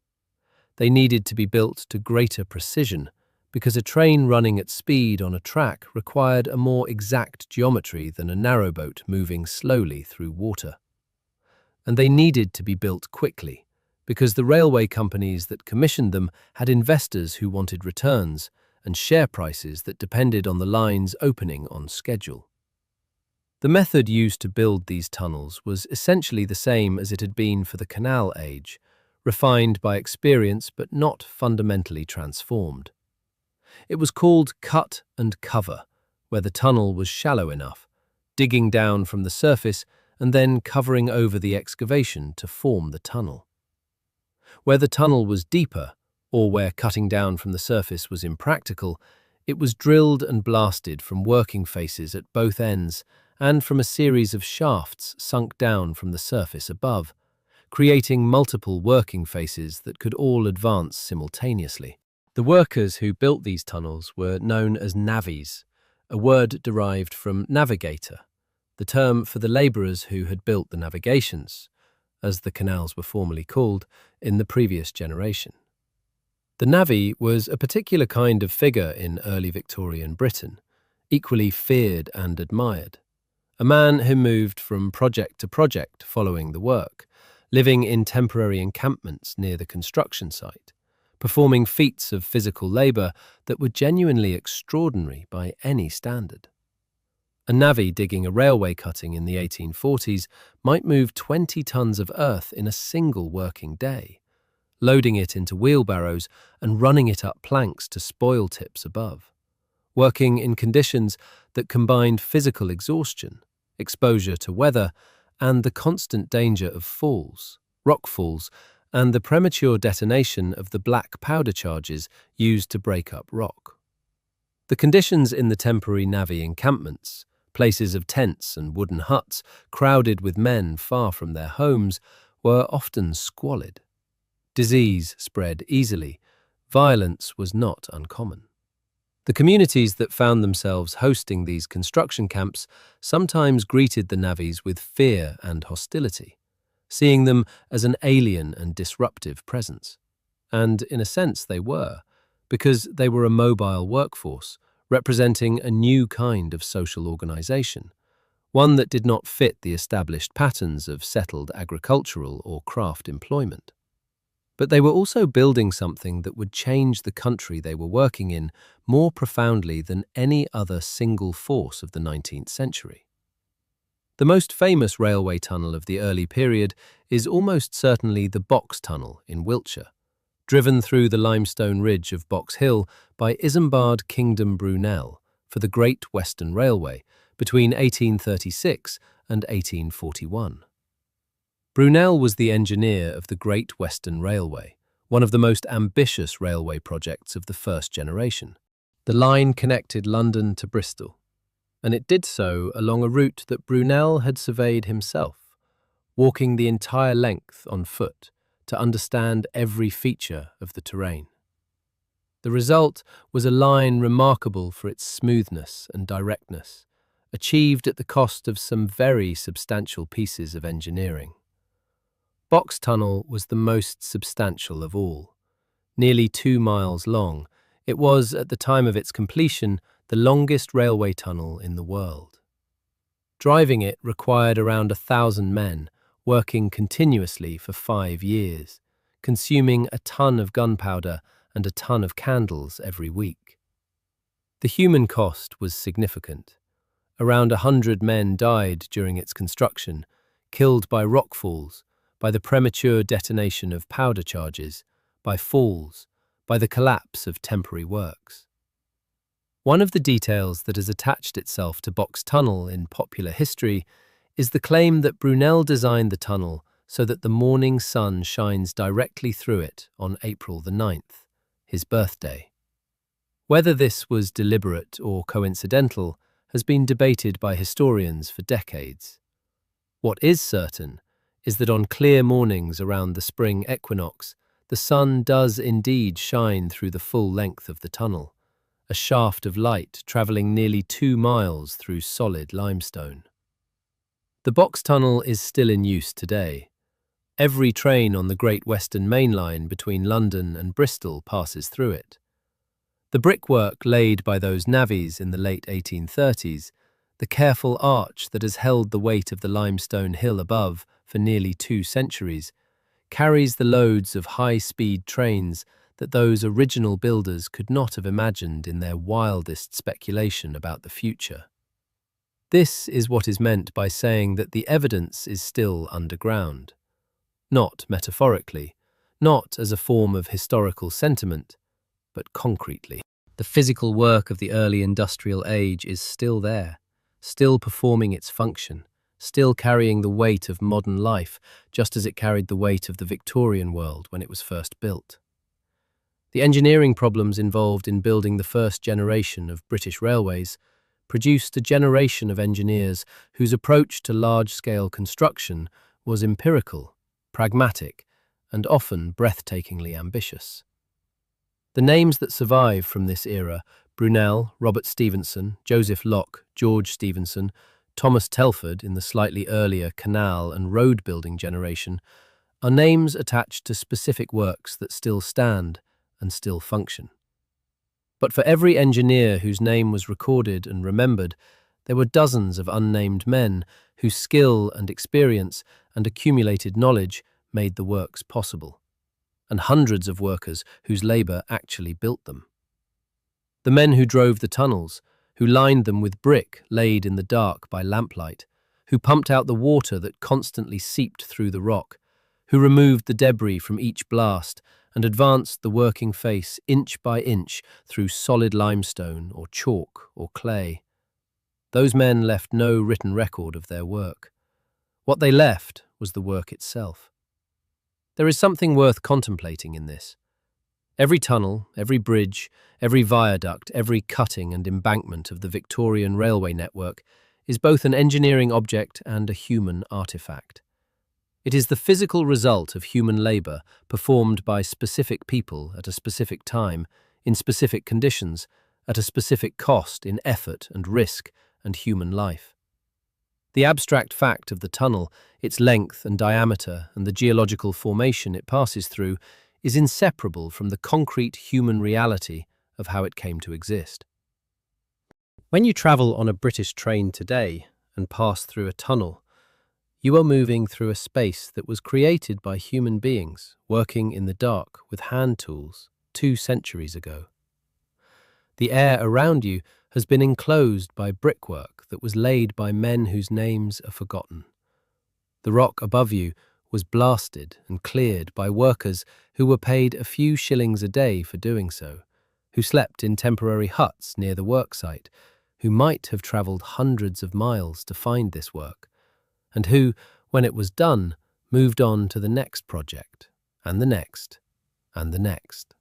[SPEAKER 1] They needed to be built to greater precision because a train running at speed on a track required a more exact geometry than a narrowboat moving slowly through water. And they needed to be built quickly because the railway companies that commissioned them had investors who wanted returns and share prices that depended on the lines opening on schedule. The method used to build these tunnels was essentially the same as it had been for the canal age, refined by experience but not fundamentally transformed. It was called cut and cover, where the tunnel was shallow enough, digging down from the surface and then covering over the excavation to form the tunnel. Where the tunnel was deeper, or where cutting down from the surface was impractical, it was drilled and blasted from working faces at both ends and from a series of shafts sunk down from the surface above, creating multiple working faces that could all advance simultaneously. The workers who built these tunnels were known as navvies, a word derived from navigator, the term for the labourers who had built the navigations, as the canals were formerly called, in the previous generation. The navvy was a particular kind of figure in early Victorian Britain, equally feared and admired. A man who moved from project to project following the work, living in temporary encampments near the construction site, performing feats of physical labour that were genuinely extraordinary by any standard. A navvy digging a railway cutting in the 1840s might move 20 tons of earth in a single working day, loading it into wheelbarrows and running it up planks to spoil tips above, working in conditions that combined physical exhaustion, exposure to weather, and the constant danger of falls, rock falls, and the premature detonation of the black powder charges used to break up rock. The conditions in the temporary navvy encampments, places of tents and wooden huts crowded with men far from their homes, were often squalid. Disease spread easily. Violence was not uncommon. The communities that found themselves hosting these construction camps sometimes greeted the navvies with fear and hostility, seeing them as an alien and disruptive presence. And in a sense they were, because they were a mobile workforce, representing a new kind of social organization, one that did not fit the established patterns of settled agricultural or craft employment. But they were also building something that would change the country they were working in more profoundly than any other single force of the 19th century. The most famous railway tunnel of the early period is almost certainly the Box Tunnel in Wiltshire, driven through the limestone ridge of Box Hill by Isambard Kingdom Brunel for the Great Western Railway between 1836 and 1841. Brunel was the engineer of the Great Western Railway, one of the most ambitious railway projects of the first generation. The line connected London to Bristol, and it did so along a route that Brunel had surveyed himself, walking the entire length on foot to understand every feature of the terrain. The result was a line remarkable for its smoothness and directness, achieved at the cost of some very substantial pieces of engineering. Box Tunnel was the most substantial of all. Nearly 2 miles long, it was, at the time of its completion, the longest railway tunnel in the world. Driving it required around 1,000 men, working continuously for 5 years, consuming a ton of gunpowder and a ton of candles every week. The human cost was significant. Around 100 men died during its construction, killed by rockfalls, by the premature detonation of powder charges, by falls, by the collapse of temporary works. One of the details that has attached itself to Box Tunnel in popular history is the claim that Brunel designed the tunnel so that the morning sun shines directly through it on April the 9th, his birthday. Whether this was deliberate or coincidental has been debated by historians for decades. What is certain is that on clear mornings around the spring equinox, the sun does indeed shine through the full length of the tunnel, a shaft of light travelling nearly 2 miles through solid limestone. The Box Tunnel is still in use today. Every train on the Great Western Main Line between London and Bristol passes through it. The brickwork laid by those navvies in the late 1830s, the careful arch that has held the weight of the limestone hill above for nearly 2 centuries, carries the loads of high-speed trains that those original builders could not have imagined in their wildest speculation about the future. This is what is meant by saying that the evidence is still underground. Not metaphorically, not as a form of historical sentiment, but concretely. The physical work of the early industrial age is still there, still performing its function, still carrying the weight of modern life, just as it carried the weight of the Victorian world when it was first built. The engineering problems involved in building the first generation of British railways produced a generation of engineers whose approach to large-scale construction was empirical, pragmatic, and often breathtakingly ambitious. The names that survive from this era, Brunel, Robert Stephenson, Joseph Locke, George Stephenson, Thomas Telford in the slightly earlier canal and road building generation, are names attached to specific works that still stand and still function. But for every engineer whose name was recorded and remembered, there were dozens of unnamed men whose skill and experience and accumulated knowledge made the works possible, and hundreds of workers whose labour actually built them. The men who drove the tunnels, who lined them with brick laid in the dark by lamplight, who pumped out the water that constantly seeped through the rock, who removed the debris from each blast and advanced the working face inch by inch through solid limestone or chalk or clay. Those men left no written record of their work. What they left was the work itself. There is something worth contemplating in this. Every tunnel, every bridge, every viaduct, every cutting and embankment of the Victorian railway network is both an engineering object and a human artifact. It is the physical result of human labour performed by specific people at a specific time, in specific conditions, at a specific cost in effort and risk and human life. The abstract fact of the tunnel, its length and diameter, and the geological formation it passes through, is inseparable from the concrete human reality of how it came to exist. When you travel on a British train today and pass through a tunnel, you are moving through a space that was created by human beings working in the dark with hand tools 2 centuries ago. The air around you has been enclosed by brickwork that was laid by men whose names are forgotten. The rock above you was blasted and cleared by workers who were paid a few shillings a day for doing so, who slept in temporary huts near the worksite, who might have travelled hundreds of miles to find this work, and who, when it was done, moved on to the next project, and the next, and the next.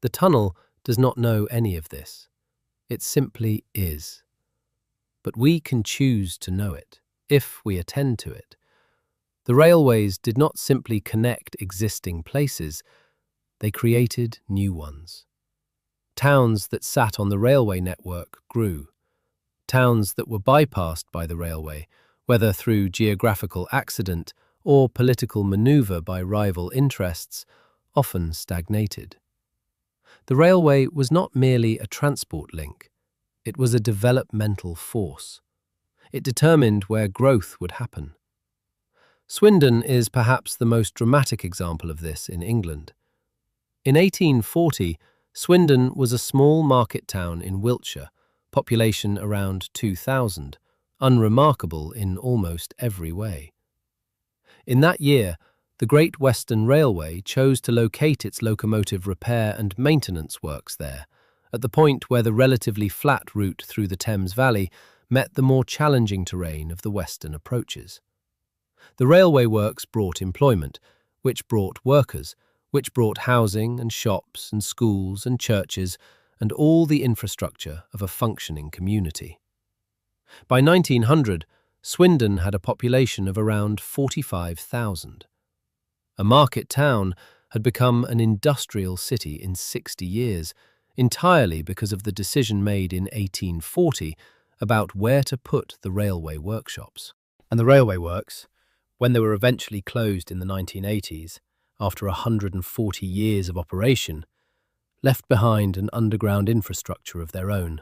[SPEAKER 1] The tunnel does not know any of this. It simply is. But we can choose to know it, if we attend to it. The railways did not simply connect existing places, they created new ones. Towns that sat on the railway network grew. Towns that were bypassed by the railway, whether through geographical accident or political manoeuvre by rival interests, often stagnated. The railway was not merely a transport link, it was a developmental force. It determined where growth would happen. Swindon is perhaps the most dramatic example of this in England. In 1840, Swindon was a small market town in Wiltshire, population around 2,000, unremarkable in almost every way. In that year, the Great Western Railway chose to locate its locomotive repair and maintenance works there, at the point where the relatively flat route through the Thames Valley met the more challenging terrain of the western approaches. The railway works brought employment, which brought workers, which brought housing and shops and schools and churches and all the infrastructure of a functioning community. By 1900, Swindon had a population of around 45,000. A market town had become an industrial city in 60 years, entirely because of the decision made in 1840 about where to put the railway workshops. And the railway works, when they were eventually closed in the 1980s, after 140 years of operation, left behind an underground infrastructure of their own.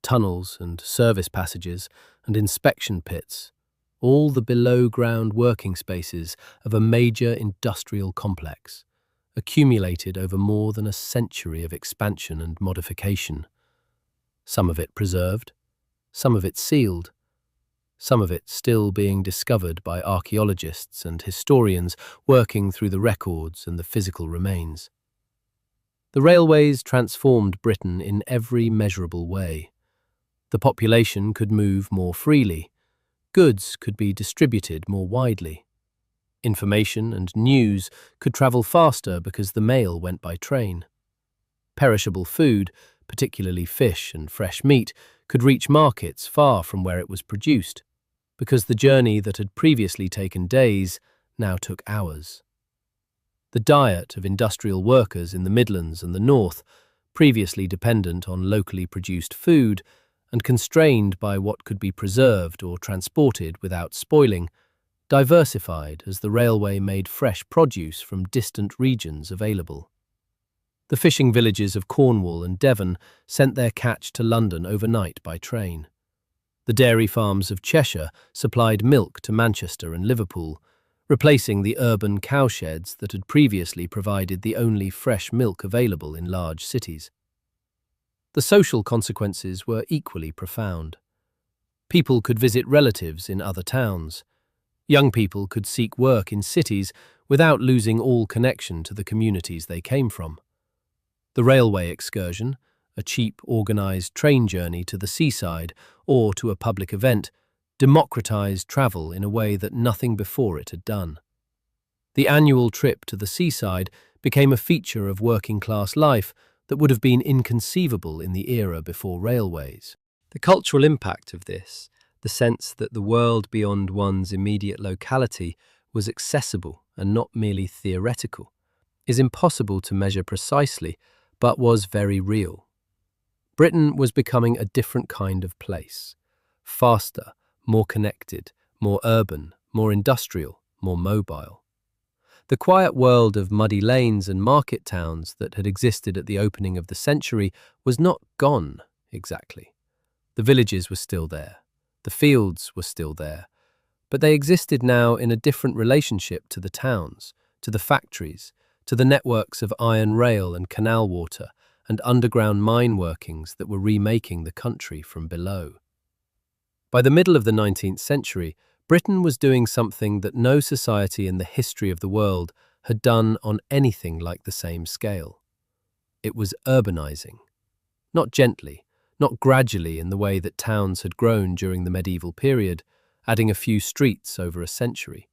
[SPEAKER 1] Tunnels and service passages and inspection pits, all the below-ground working spaces of a major industrial complex, accumulated over more than a century of expansion and modification. Some of it preserved, some of it sealed, some of it still being discovered by archaeologists and historians working through the records and the physical remains. The railways transformed Britain in every measurable way. The population could move more freely. Goods could be distributed more widely. Information and news could travel faster because the mail went by train. Perishable food, particularly fish and fresh meat, could reach markets far from where it was produced, because the journey that had previously taken days now took hours. The diet of industrial workers in the Midlands and the North, previously dependent on locally produced food and constrained by what could be preserved or transported without spoiling, diversified as the railway made fresh produce from distant regions available. The fishing villages of Cornwall and Devon sent their catch to London overnight by train. The dairy farms of Cheshire supplied milk to Manchester and Liverpool, replacing the urban cowsheds that had previously provided the only fresh milk available in large cities. The social consequences were equally profound. People could visit relatives in other towns. Young people could seek work in cities without losing all connection to the communities they came from. The railway excursion, a cheap, organised train journey to the seaside or to a public event, democratized travel in a way that nothing before it had done. The annual trip to the seaside became a feature of working-class life that would have been inconceivable in the era before railways. The cultural impact of this, the sense that the world beyond one's immediate locality was accessible and not merely theoretical, is impossible to measure precisely, but was very real. Britain was becoming a different kind of place, faster, more connected, more urban, more industrial, more mobile. The quiet world of muddy lanes and market towns that had existed at the opening of the century was not gone, exactly. The villages were still there. The fields were still there. But they existed now in a different relationship to the towns, to the factories, to the networks of iron rail and canal water and underground mine workings that were remaking the country from below. By the middle of the 19th century, Britain was doing something that no society in the history of the world had done on anything like the same scale. It was urbanizing. Not gently, not gradually in the way that towns had grown during the medieval period, adding a few streets over a century.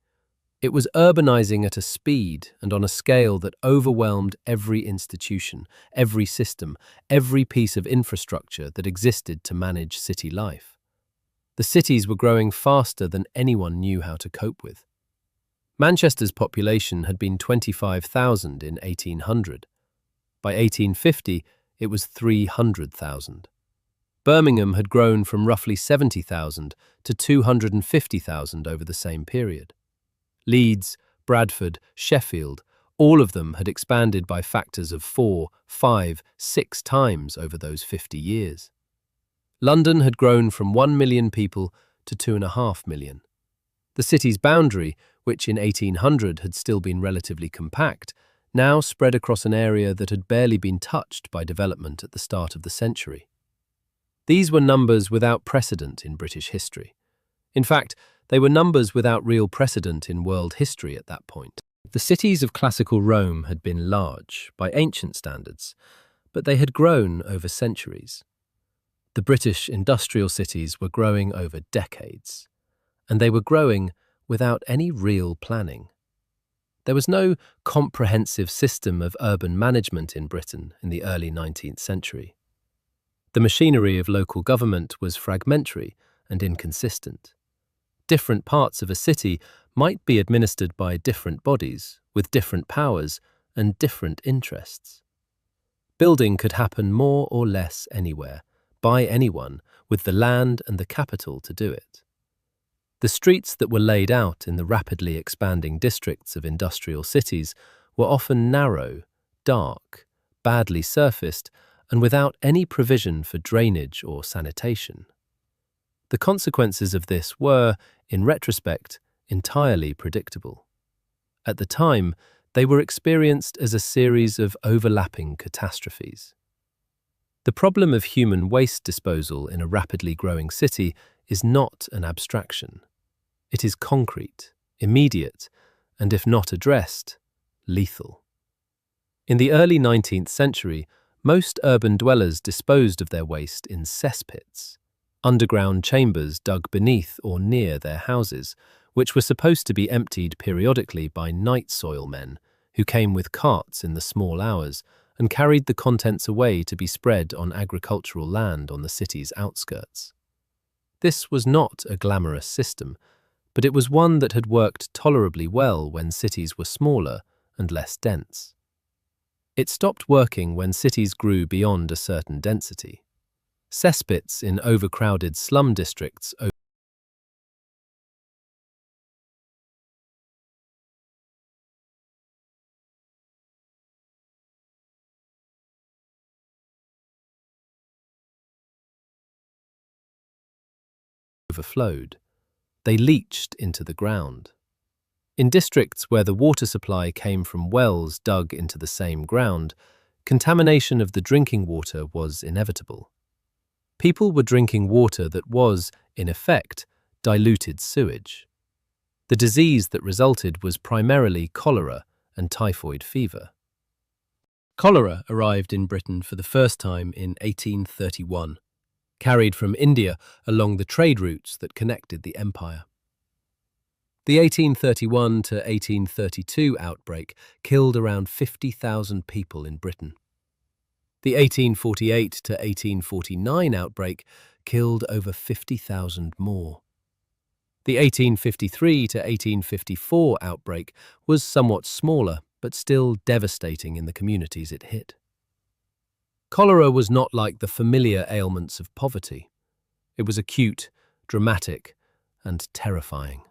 [SPEAKER 1] It was urbanizing at a speed and on a scale that overwhelmed every institution, every system, every piece of infrastructure that existed to manage city life. The cities were growing faster than anyone knew how to cope with. Manchester's population had been 25,000 in 1800. By 1850, it was 300,000. Birmingham had grown from roughly 70,000 to 250,000 over the same period. Leeds, Bradford, Sheffield, all of them had expanded by factors of 4, 5, 6 times over those 50 years. London had grown from 1 million people to 2.5 million. The city's boundary, which in 1800 had still been relatively compact, now spread across an area that had barely been touched by development at the start of the century. These were numbers without precedent in British history. In fact, they were numbers without real precedent in world history at that point. The cities of classical Rome had been large, by ancient standards, but they had grown over centuries. The British industrial cities were growing over decades, and they were growing without any real planning. There was no comprehensive system of urban management in Britain in the early 19th century. The machinery of local government was fragmentary and inconsistent. Different parts of a city might be administered by different bodies with different powers and different interests. Building could happen more or less anywhere, by anyone, with the land and the capital to do it. The streets that were laid out in the rapidly expanding districts of industrial cities were often narrow, dark, badly surfaced, and without any provision for drainage or sanitation. The consequences of this were, in retrospect, entirely predictable. At the time, they were experienced as a series of overlapping catastrophes. The problem of human waste disposal in a rapidly growing city is not an abstraction. It is concrete, immediate, and if not addressed, lethal. In the early 19th century, most urban dwellers disposed of their waste in cesspits, underground chambers dug beneath or near their houses, which were supposed to be emptied periodically by night soil men who came with carts in the small hours and carried the contents away to be spread on agricultural land on the city's outskirts. This was not a glamorous system, but it was one that had worked tolerably well when cities were smaller and less dense. It stopped working when cities grew beyond a certain density. Cesspits in overcrowded slum districts overflowed. They leached into the ground. In districts where the water supply came from wells dug into the same ground, contamination of the drinking water was inevitable. People were drinking water that was, in effect, diluted sewage. The disease that resulted was primarily cholera and typhoid fever. Cholera arrived in Britain for the first time in 1831, carried from India along the trade routes that connected the empire. The 1831 to 1832 outbreak killed around 50,000 people in Britain. The 1848 to 1849 outbreak killed over 50,000 more. The 1853 to 1854 outbreak was somewhat smaller, but still devastating in the communities it hit. Cholera was not like the familiar ailments of poverty. It was acute, dramatic, and terrifying.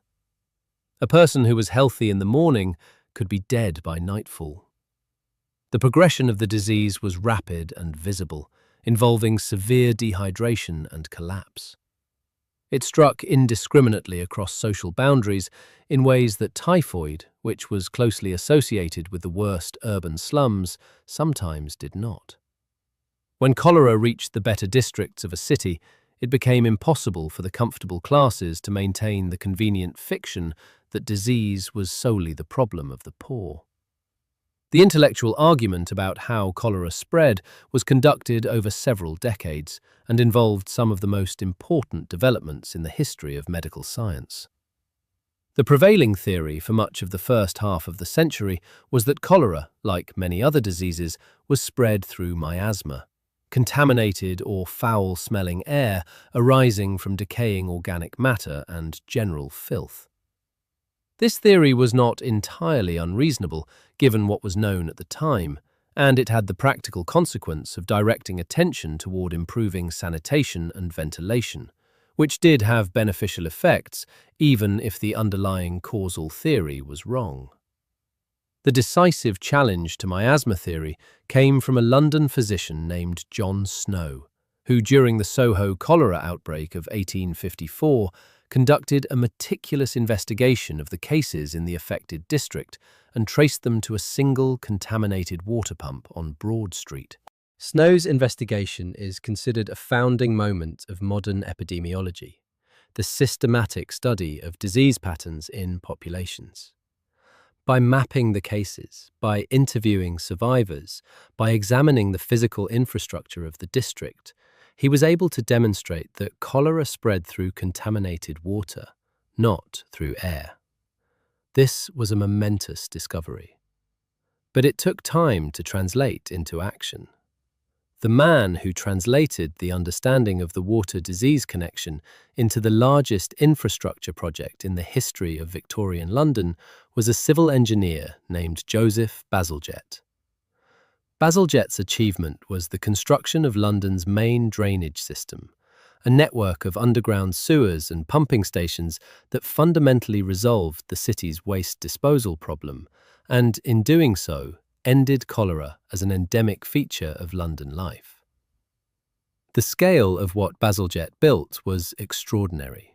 [SPEAKER 1] A person who was healthy in the morning could be dead by nightfall. The progression of the disease was rapid and visible, involving severe dehydration and collapse. It struck indiscriminately across social boundaries in ways that typhoid, which was closely associated with the worst urban slums, sometimes did not. When cholera reached the better districts of a city, it became impossible for the comfortable classes to maintain the convenient fiction that disease was solely the problem of the poor. The intellectual argument about how cholera spread was conducted over several decades and involved some of the most important developments in the history of medical science. The prevailing theory for much of the first half of the century was that cholera, like many other diseases, was spread through miasma, contaminated or foul-smelling air arising from decaying organic matter and general filth. This theory was not entirely unreasonable, given what was known at the time, and it had the practical consequence of directing attention toward improving sanitation and ventilation, which did have beneficial effects, even if the underlying causal theory was wrong. The decisive challenge to miasma theory came from a London physician named John Snow, who during the Soho cholera outbreak of 1854 conducted a meticulous investigation of the cases in the affected district and traced them to a single contaminated water pump on Broad Street. Snow's investigation is considered a founding moment of modern epidemiology, the systematic study of disease patterns in populations. By mapping the cases, by interviewing survivors, by examining the physical infrastructure of the district, he was able to demonstrate that cholera spread through contaminated water, not through air. This was a momentous discovery. But it took time to translate into action. The man who translated the understanding of the water-disease connection into the largest infrastructure project in the history of Victorian London was a civil engineer named Joseph Bazalgette. Bazalgette's achievement was the construction of London's main drainage system, a network of underground sewers and pumping stations that fundamentally resolved the city's waste disposal problem, and in doing so, ended cholera as an endemic feature of London life. The scale of what Bazalgette built was extraordinary.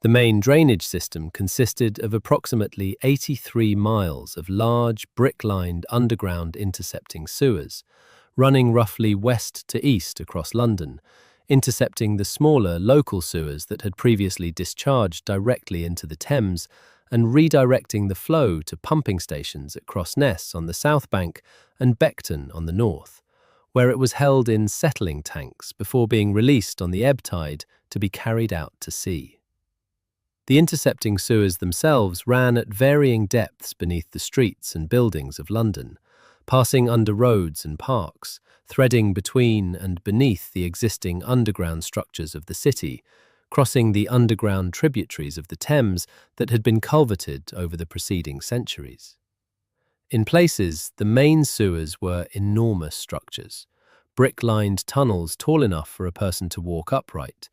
[SPEAKER 1] The main drainage system consisted of approximately 83 miles of large, brick-lined underground intercepting sewers, running roughly west to east across London, intercepting the smaller local sewers that had previously discharged directly into the Thames and redirecting the flow to pumping stations at Crossness on the south bank and Beckton on the north, where it was held in settling tanks before being released on the ebb tide to be carried out to sea. The intercepting sewers themselves ran at varying depths beneath the streets and buildings of London, passing under roads and parks, threading between and beneath the existing underground structures of the city, crossing the underground tributaries of the Thames that had been culverted over the preceding centuries. In places, the main sewers were enormous structures, brick-lined tunnels tall enough for a person to walk upright,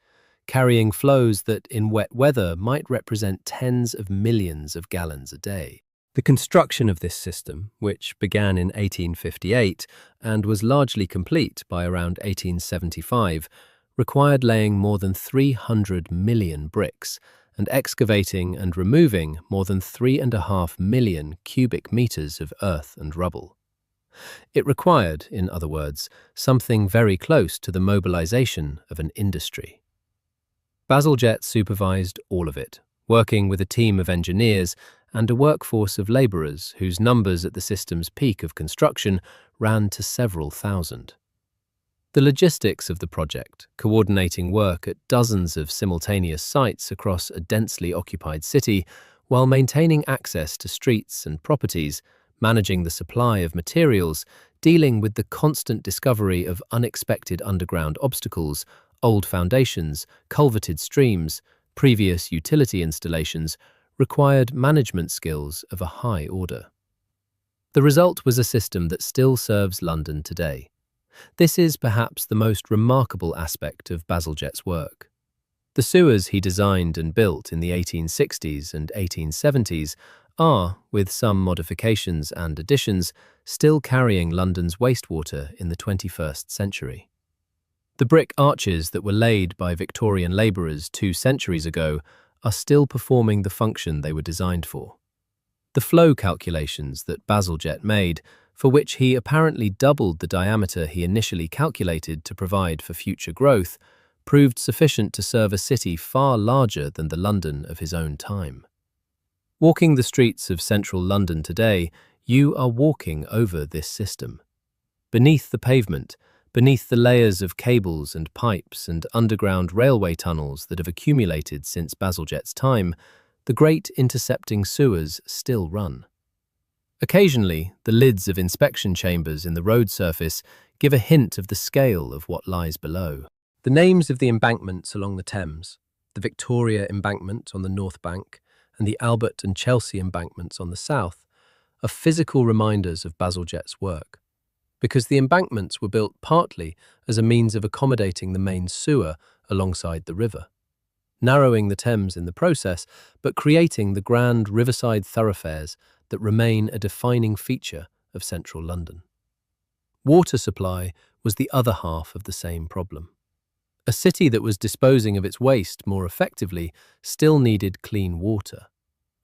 [SPEAKER 1] carrying flows that in wet weather might represent tens of millions of gallons a day. The construction of this system, which began in 1858 and was largely complete by around 1875, required laying more than 300 million bricks and excavating and removing more than 3.5 million cubic meters of earth and rubble. It required, in other words, something very close to the mobilization of an industry. Bazalgette supervised all of it, working with a team of engineers and a workforce of labourers whose numbers at the system's peak of construction ran to several thousand. The logistics of the project, coordinating work at dozens of simultaneous sites across a densely occupied city while maintaining access to streets and properties, managing the supply of materials, dealing with the constant discovery of unexpected underground obstacles, old foundations, culverted streams, previous utility installations, required management skills of a high order. The result was a system that still serves London today. This is perhaps the most remarkable aspect of Bazalgette's work. The sewers he designed and built in the 1860s and 1870s are, with some modifications and additions, still carrying London's wastewater in the 21st century. The brick arches that were laid by Victorian labourers 2 centuries ago are still performing the function they were designed for. The flow calculations that Bazalgette made, for which he apparently doubled the diameter he initially calculated to provide for future growth, proved sufficient to serve a city far larger than the London of his own time. Walking the streets of central London today, you are walking over this system. Beneath the pavement, beneath the layers of cables and pipes and underground railway tunnels that have accumulated since Bazalgette's time, the great intercepting sewers still run. Occasionally, the lids of inspection chambers in the road surface give a hint of the scale of what lies below. The names of the embankments along the Thames, the Victoria embankment on the north bank and the Albert and Chelsea embankments on the south, are physical reminders of Bazalgette's work, because the embankments were built partly as a means of accommodating the main sewer alongside the river, narrowing the Thames in the process, but creating the grand riverside thoroughfares that remain a defining feature of central London. Water supply was the other half of the same problem. A city that was disposing of its waste more effectively still needed clean water,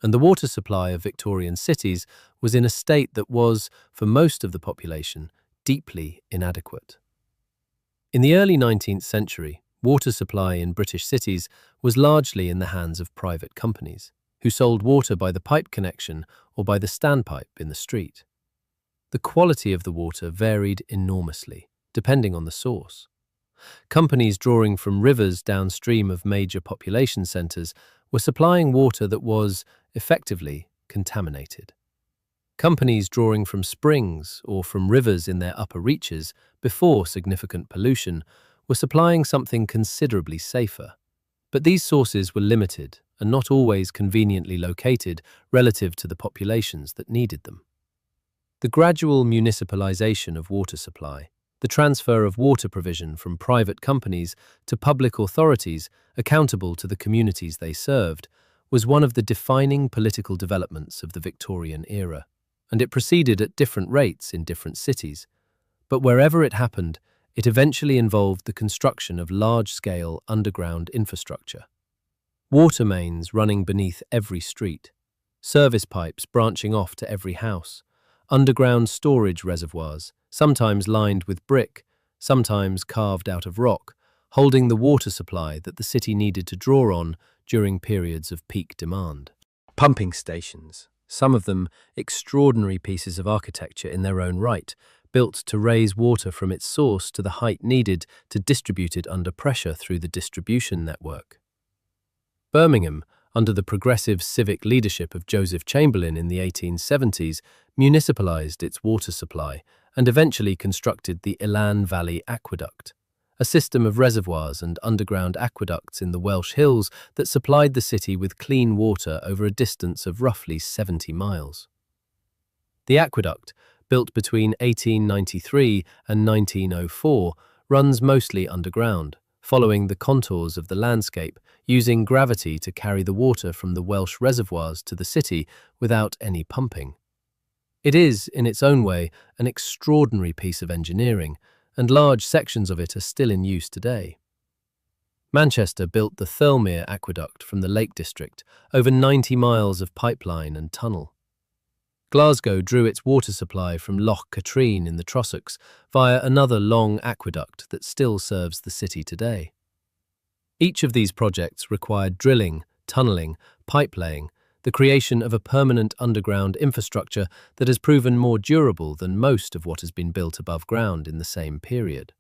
[SPEAKER 1] and the water supply of Victorian cities was in a state that was, for most of the population, deeply inadequate. In the early 19th century, water supply in British cities was largely in the hands of private companies, who sold water by the pipe connection or by the standpipe in the street. The quality of the water varied enormously, depending on the source. Companies drawing from rivers downstream of major population centres were supplying water that was, effectively, contaminated. Companies drawing from springs or from rivers in their upper reaches before significant pollution were supplying something considerably safer. But these sources were limited and not always conveniently located relative to the populations that needed them. The gradual municipalization of water supply, the transfer of water provision from private companies to public authorities accountable to the communities they served, was one of the defining political developments of the Victorian era, and it proceeded at different rates in different cities. But wherever it happened, it eventually involved the construction of large-scale underground infrastructure. Water mains running beneath every street, service pipes branching off to every house, underground storage reservoirs, sometimes lined with brick, sometimes carved out of rock, holding the water supply that the city needed to draw on during periods of peak demand. Pumping stations, some of them extraordinary pieces of architecture in their own right, built to raise water from its source to the height needed to distribute it under pressure through the distribution network. Birmingham, Under the progressive civic leadership of Joseph Chamberlain in the 1870s, municipalized its water supply and eventually constructed the Ilan Valley Aqueduct, a system of reservoirs and underground aqueducts in the Welsh Hills that supplied the city with clean water over a distance of roughly 70 miles. The aqueduct, built between 1893 and 1904, runs mostly underground, following the contours of the landscape, using gravity to carry the water from the Welsh reservoirs to the city without any pumping. It is, in its own way, an extraordinary piece of engineering, and large sections of it are still in use today. Manchester built the Thirlmere Aqueduct from the Lake District, over 90 miles of pipeline and tunnel. Glasgow drew its water supply from Loch Katrine in the Trossachs via another long aqueduct that still serves the city today. Each of these projects required drilling, tunnelling, pipe laying, the creation of a permanent underground infrastructure that has proven more durable than most of what has been built above ground in the same period.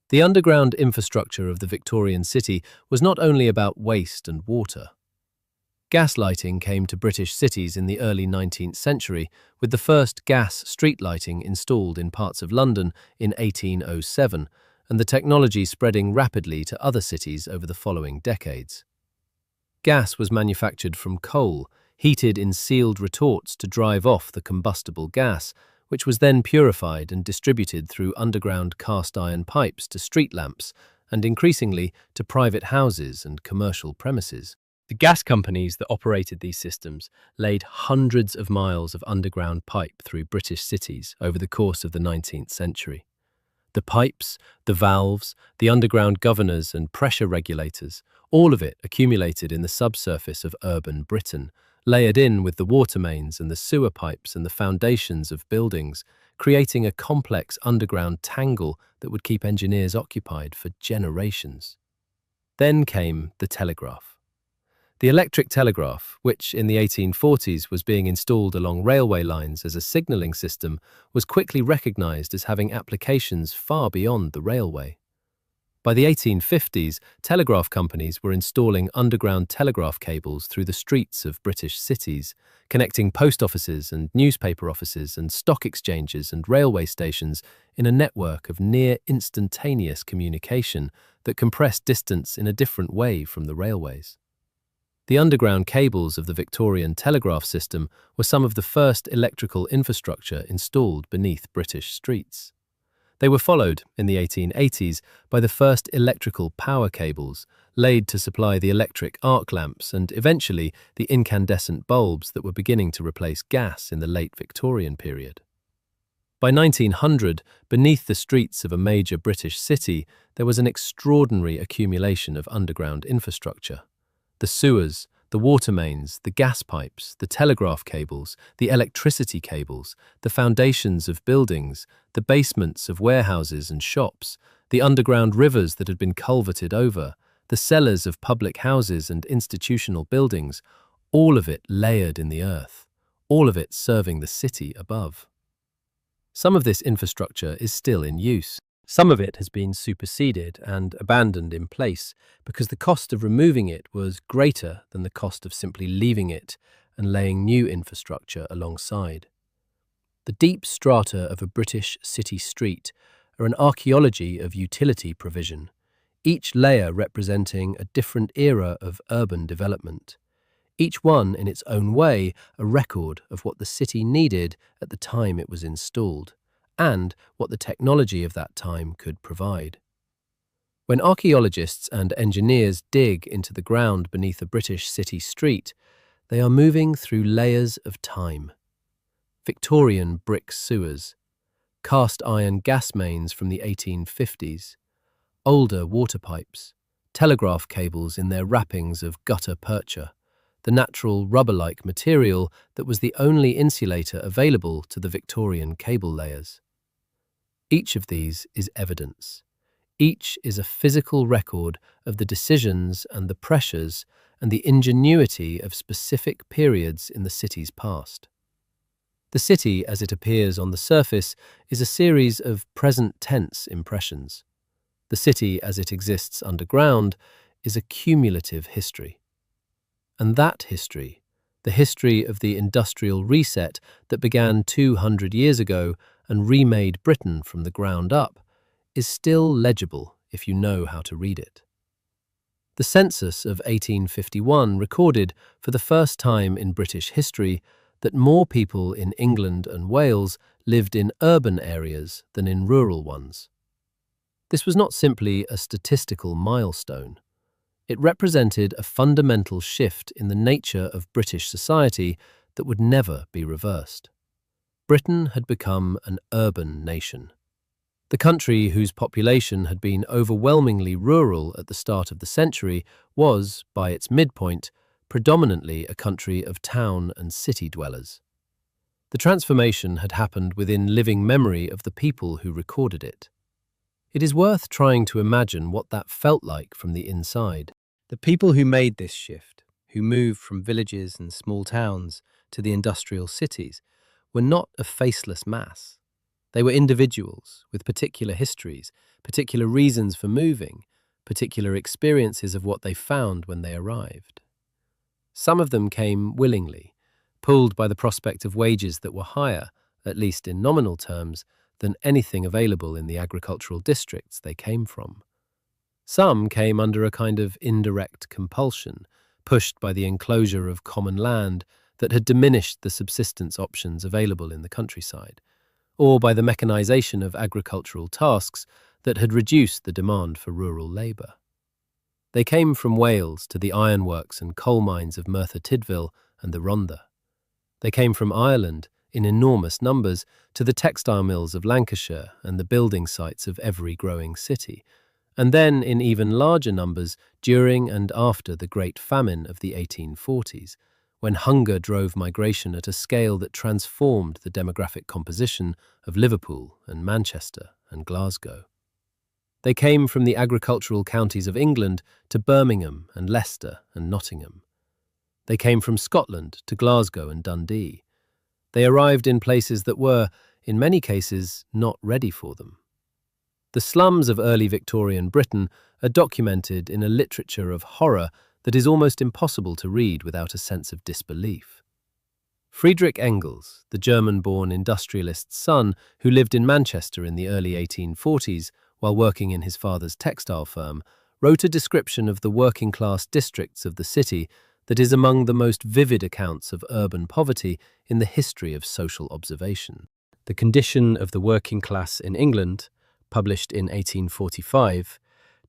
[SPEAKER 1] The underground infrastructure of the Victorian city was not only about waste and water. Gas lighting came to British cities in the early 19th century, with the first gas street lighting installed in parts of London in 1807, and the technology spreading rapidly to other cities over the following decades. Gas was manufactured from coal, heated in sealed retorts to drive off the combustible gas, which was then purified and distributed through underground cast iron pipes to street lamps and increasingly to private houses and commercial premises. The gas companies that operated these systems laid hundreds of miles of underground pipe through British cities over the course of the 19th century. The pipes, the valves, the underground governors and pressure regulators, all of it accumulated in the subsurface of urban Britain, layered in with the water mains and the sewer pipes and the foundations of buildings, creating a complex underground tangle that would keep engineers occupied for generations. Then came the telegraph. The electric telegraph, which in the 1840s was being installed along railway lines as a signalling system, was quickly recognized as having applications far beyond the railway. By the 1850s, telegraph companies were installing underground telegraph cables through the streets of British cities, connecting post offices and newspaper offices and stock exchanges and railway stations in a network of near instantaneous communication that compressed distance in a different way from the railways. The underground cables of the Victorian telegraph system were some of the first electrical infrastructure installed beneath British streets. They were followed, in the 1880s, by the first electrical power cables, laid to supply the electric arc lamps and, eventually, the incandescent bulbs that were beginning to replace gas in the late Victorian period. By 1900, beneath the streets of a major British city, there was an extraordinary accumulation of underground infrastructure. The sewers, the water mains, the gas pipes, the telegraph cables, the electricity cables, the foundations of buildings, the basements of warehouses and shops, the underground rivers that had been culverted over, the cellars of public houses and institutional buildings, all of it layered in the earth, all of it serving the city above. Some of this infrastructure is still in use. Some of it has been superseded and abandoned in place because the cost of removing it was greater than the cost of simply leaving it and laying new infrastructure alongside. The deep strata of a British city street are an archaeology of utility provision, each layer representing a different era of urban development, each one in its own way a record of what the city needed at the time it was installed, and what the technology of that time could provide. When archaeologists and engineers dig into the ground beneath a British city street, they are moving through layers of time. Victorian brick sewers, cast iron gas mains from the 1850s, older water pipes, telegraph cables in their wrappings of gutta percha, the natural rubber-like material that was the only insulator available to the Victorian cable layers. Each of these is evidence. Each is a physical record of the decisions and the pressures and the ingenuity of specific periods in the city's past. The city, as it appears on the surface, is a series of present tense impressions. The city, as it exists underground, is a cumulative history. And that history, the history of the industrial reset that began 200 years ago and remade Britain from the ground up, is still legible if you know how to read it. The census of 1851 recorded, for the first time in British history, that more people in England and Wales lived in urban areas than in rural ones. This was not simply a statistical milestone. It represented a fundamental shift in the nature of British society that would never be reversed. Britain had become an urban nation. The country, whose population had been overwhelmingly rural at the start of the century, was, by its midpoint, predominantly a country of town and city dwellers. The transformation had happened within living memory of the people who recorded it. It is worth trying to imagine what that felt like from the inside. The people who made this shift, who moved from villages and small towns to the industrial cities, were not a faceless mass. They were individuals with particular histories, particular reasons for moving, particular experiences of what they found when they arrived. Some of them came willingly, pulled by the prospect of wages that were higher, at least in nominal terms, than anything available in the agricultural districts they came from. Some came under a kind of indirect compulsion, pushed by the enclosure of common land that had diminished the subsistence options available in the countryside, or by the mechanization of agricultural tasks that had reduced the demand for rural labour. They came from Wales to the ironworks and coal mines of Merthyr Tydfil and the Rhondda. They came from Ireland, in enormous numbers, to the textile mills of Lancashire and the building sites of every growing city, and then in even larger numbers during and after the Great Famine of the 1840s, when hunger drove migration at a scale that transformed the demographic composition of Liverpool and Manchester and Glasgow. They came from the agricultural counties of England to Birmingham and Leicester and Nottingham. They came from Scotland to Glasgow and Dundee. They arrived in places that were, in many cases, not ready for them. The slums of early Victorian Britain are documented in a literature of horror that is almost impossible to read without a sense of disbelief. Friedrich Engels, the German-born industrialist's son who lived in Manchester in the early 1840s while working in his father's textile firm, wrote a description of the working-class districts of the city that is among the most vivid accounts of urban poverty in the history of social observation. The Condition of the Working Class in England, published in 1845,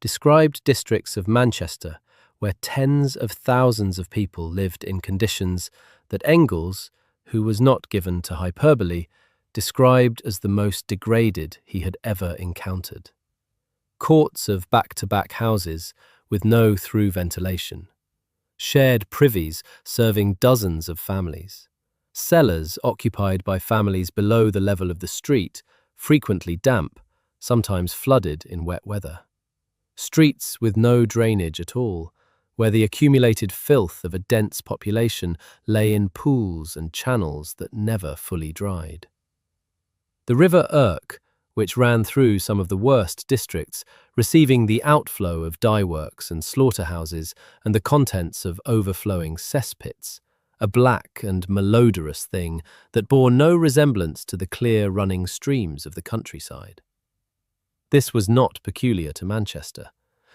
[SPEAKER 1] described districts of Manchester where tens of thousands of people lived in conditions that Engels, who was not given to hyperbole, described as the most degraded he had ever encountered. Courts of back-to-back houses with no through ventilation, shared privies serving dozens of families, cellars occupied by families below the level of the street, frequently damp, sometimes flooded in wet weather, streets with no drainage at all, where the accumulated filth of a dense population lay in pools and channels that never fully dried. The River Irk, which ran through some of the worst districts, receiving the outflow of dye-works and slaughterhouses and the contents of overflowing cesspits, a black and malodorous thing that bore no resemblance to the clear running streams of the countryside. This was not peculiar to Manchester.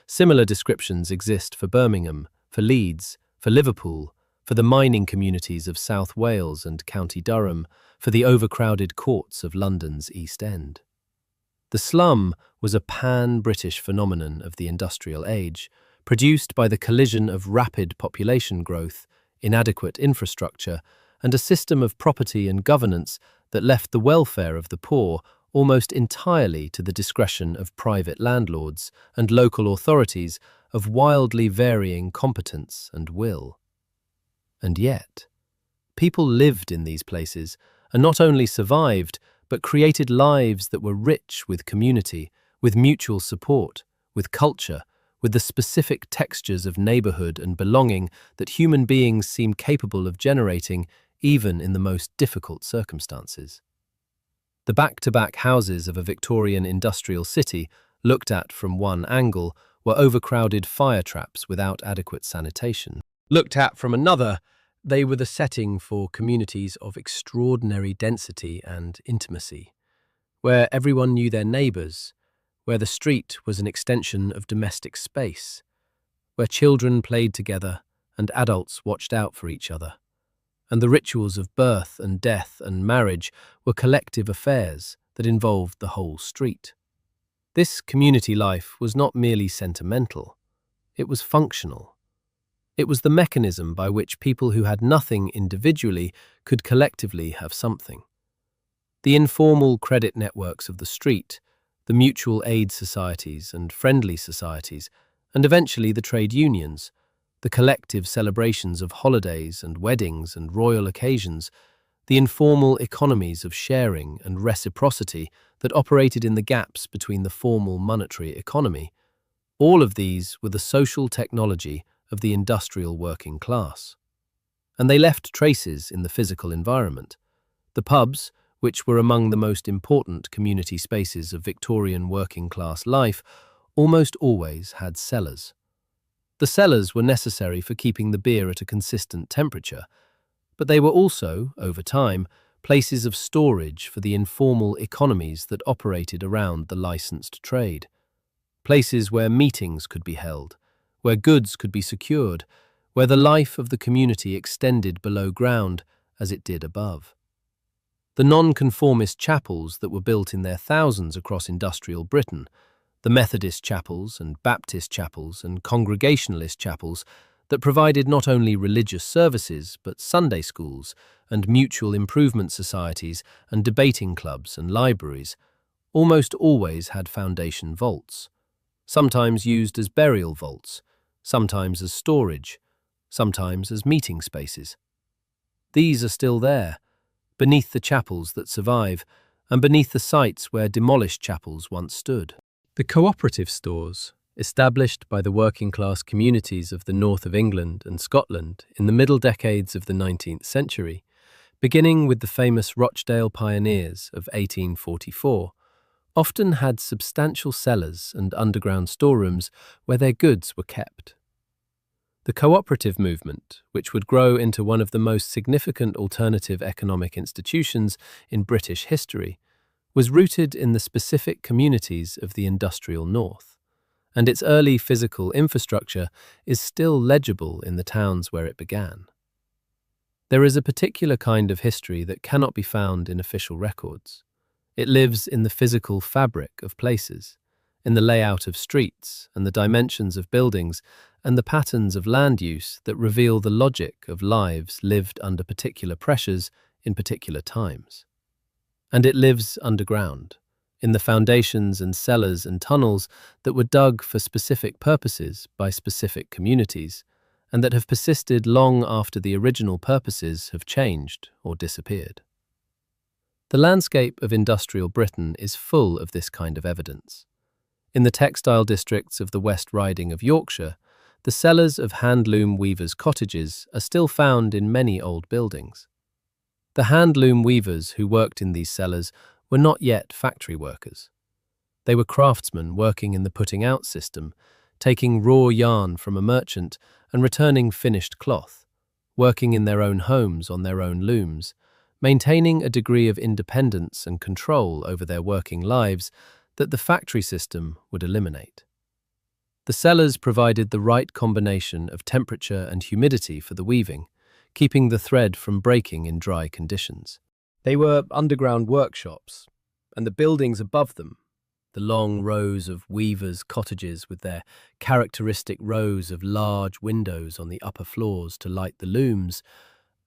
[SPEAKER 1] Similar descriptions exist for Birmingham, for Leeds, for Liverpool, for the mining communities of South Wales and County Durham, for the overcrowded courts of London's East End. The slum was a pan-British phenomenon of the industrial age, produced by the collision of rapid population growth, inadequate infrastructure, and a system of property and governance that left the welfare of the poor almost entirely to the discretion of private landlords and local authorities of wildly varying competence and will. And yet, people lived in these places and not only survived, but created lives that were rich with community, with mutual support, with culture, with the specific textures of neighborhood and belonging that human beings seem capable of generating even in the most difficult circumstances. The back-to-back houses of a Victorian industrial city, looked at from one angle, were overcrowded fire traps without adequate sanitation. Looked at from another, they were the setting for communities of extraordinary density and intimacy, where everyone knew their neighbours, where the street was an extension of domestic space, where children played together and adults watched out for each other, and the rituals of birth and death and marriage were collective affairs that involved the whole street. This community life was not merely sentimental, it was functional. It was the mechanism by which people who had nothing individually could collectively have something. The informal credit networks of the street, the mutual aid societies and friendly societies, and eventually the trade unions, the collective celebrations of holidays and weddings and royal occasions, the informal economies of sharing and reciprocity that operated in the gaps between the formal monetary economy, all of these were the social technology of the industrial working class. And they left traces in the physical environment. The pubs, which were among the most important community spaces of Victorian working class life, almost always had cellars. The cellars were necessary for keeping the beer at a consistent temperature, but they were also, over time, places of storage for the informal economies that operated around the licensed trade. Places where meetings could be held, where goods could be secured, where the life of the community extended below ground as it did above. The nonconformist chapels that were built in their thousands across industrial Britain, the Methodist chapels and Baptist chapels and Congregationalist chapels that provided not only religious services but Sunday schools and mutual improvement societies and debating clubs and libraries, almost always had foundation vaults, sometimes used as burial vaults, sometimes as storage, sometimes as meeting spaces. These are still there, beneath the chapels that survive, and beneath the sites where demolished chapels once stood. The cooperative stores, established by the working-class communities of the north of England and Scotland in the middle decades of the 19th century, beginning with the famous Rochdale pioneers of 1844, often had substantial cellars and underground storerooms where their goods were kept. The cooperative movement, which would grow into one of the most significant alternative economic institutions in British history, was rooted in the specific communities of the industrial north, and its early physical infrastructure is still legible in the towns where it began. There is a particular kind of history that cannot be found in official records. It lives in the physical fabric of places, in the layout of streets and the dimensions of buildings and the patterns of land use that reveal the logic of lives lived under particular pressures in particular times. And it lives underground, in the foundations and cellars and tunnels that were dug for specific purposes by specific communities, and that have persisted long after the original purposes have changed or disappeared. The landscape of industrial Britain is full of this kind of evidence. In the textile districts of the West Riding of Yorkshire, the cellars of handloom weavers' cottages are still found in many old buildings. The handloom weavers who worked in these cellars were not yet factory workers. They were craftsmen working in the putting-out system, taking raw yarn from a merchant and returning finished cloth, working in their own homes on their own looms, maintaining a degree of independence and control over their working lives that the factory system would eliminate. The cellars provided the right combination of temperature and humidity for the weaving, keeping the thread from breaking in dry conditions. They were underground workshops, and the buildings above them, the long rows of weavers' cottages with their characteristic rows of large windows on the upper floors to light the looms,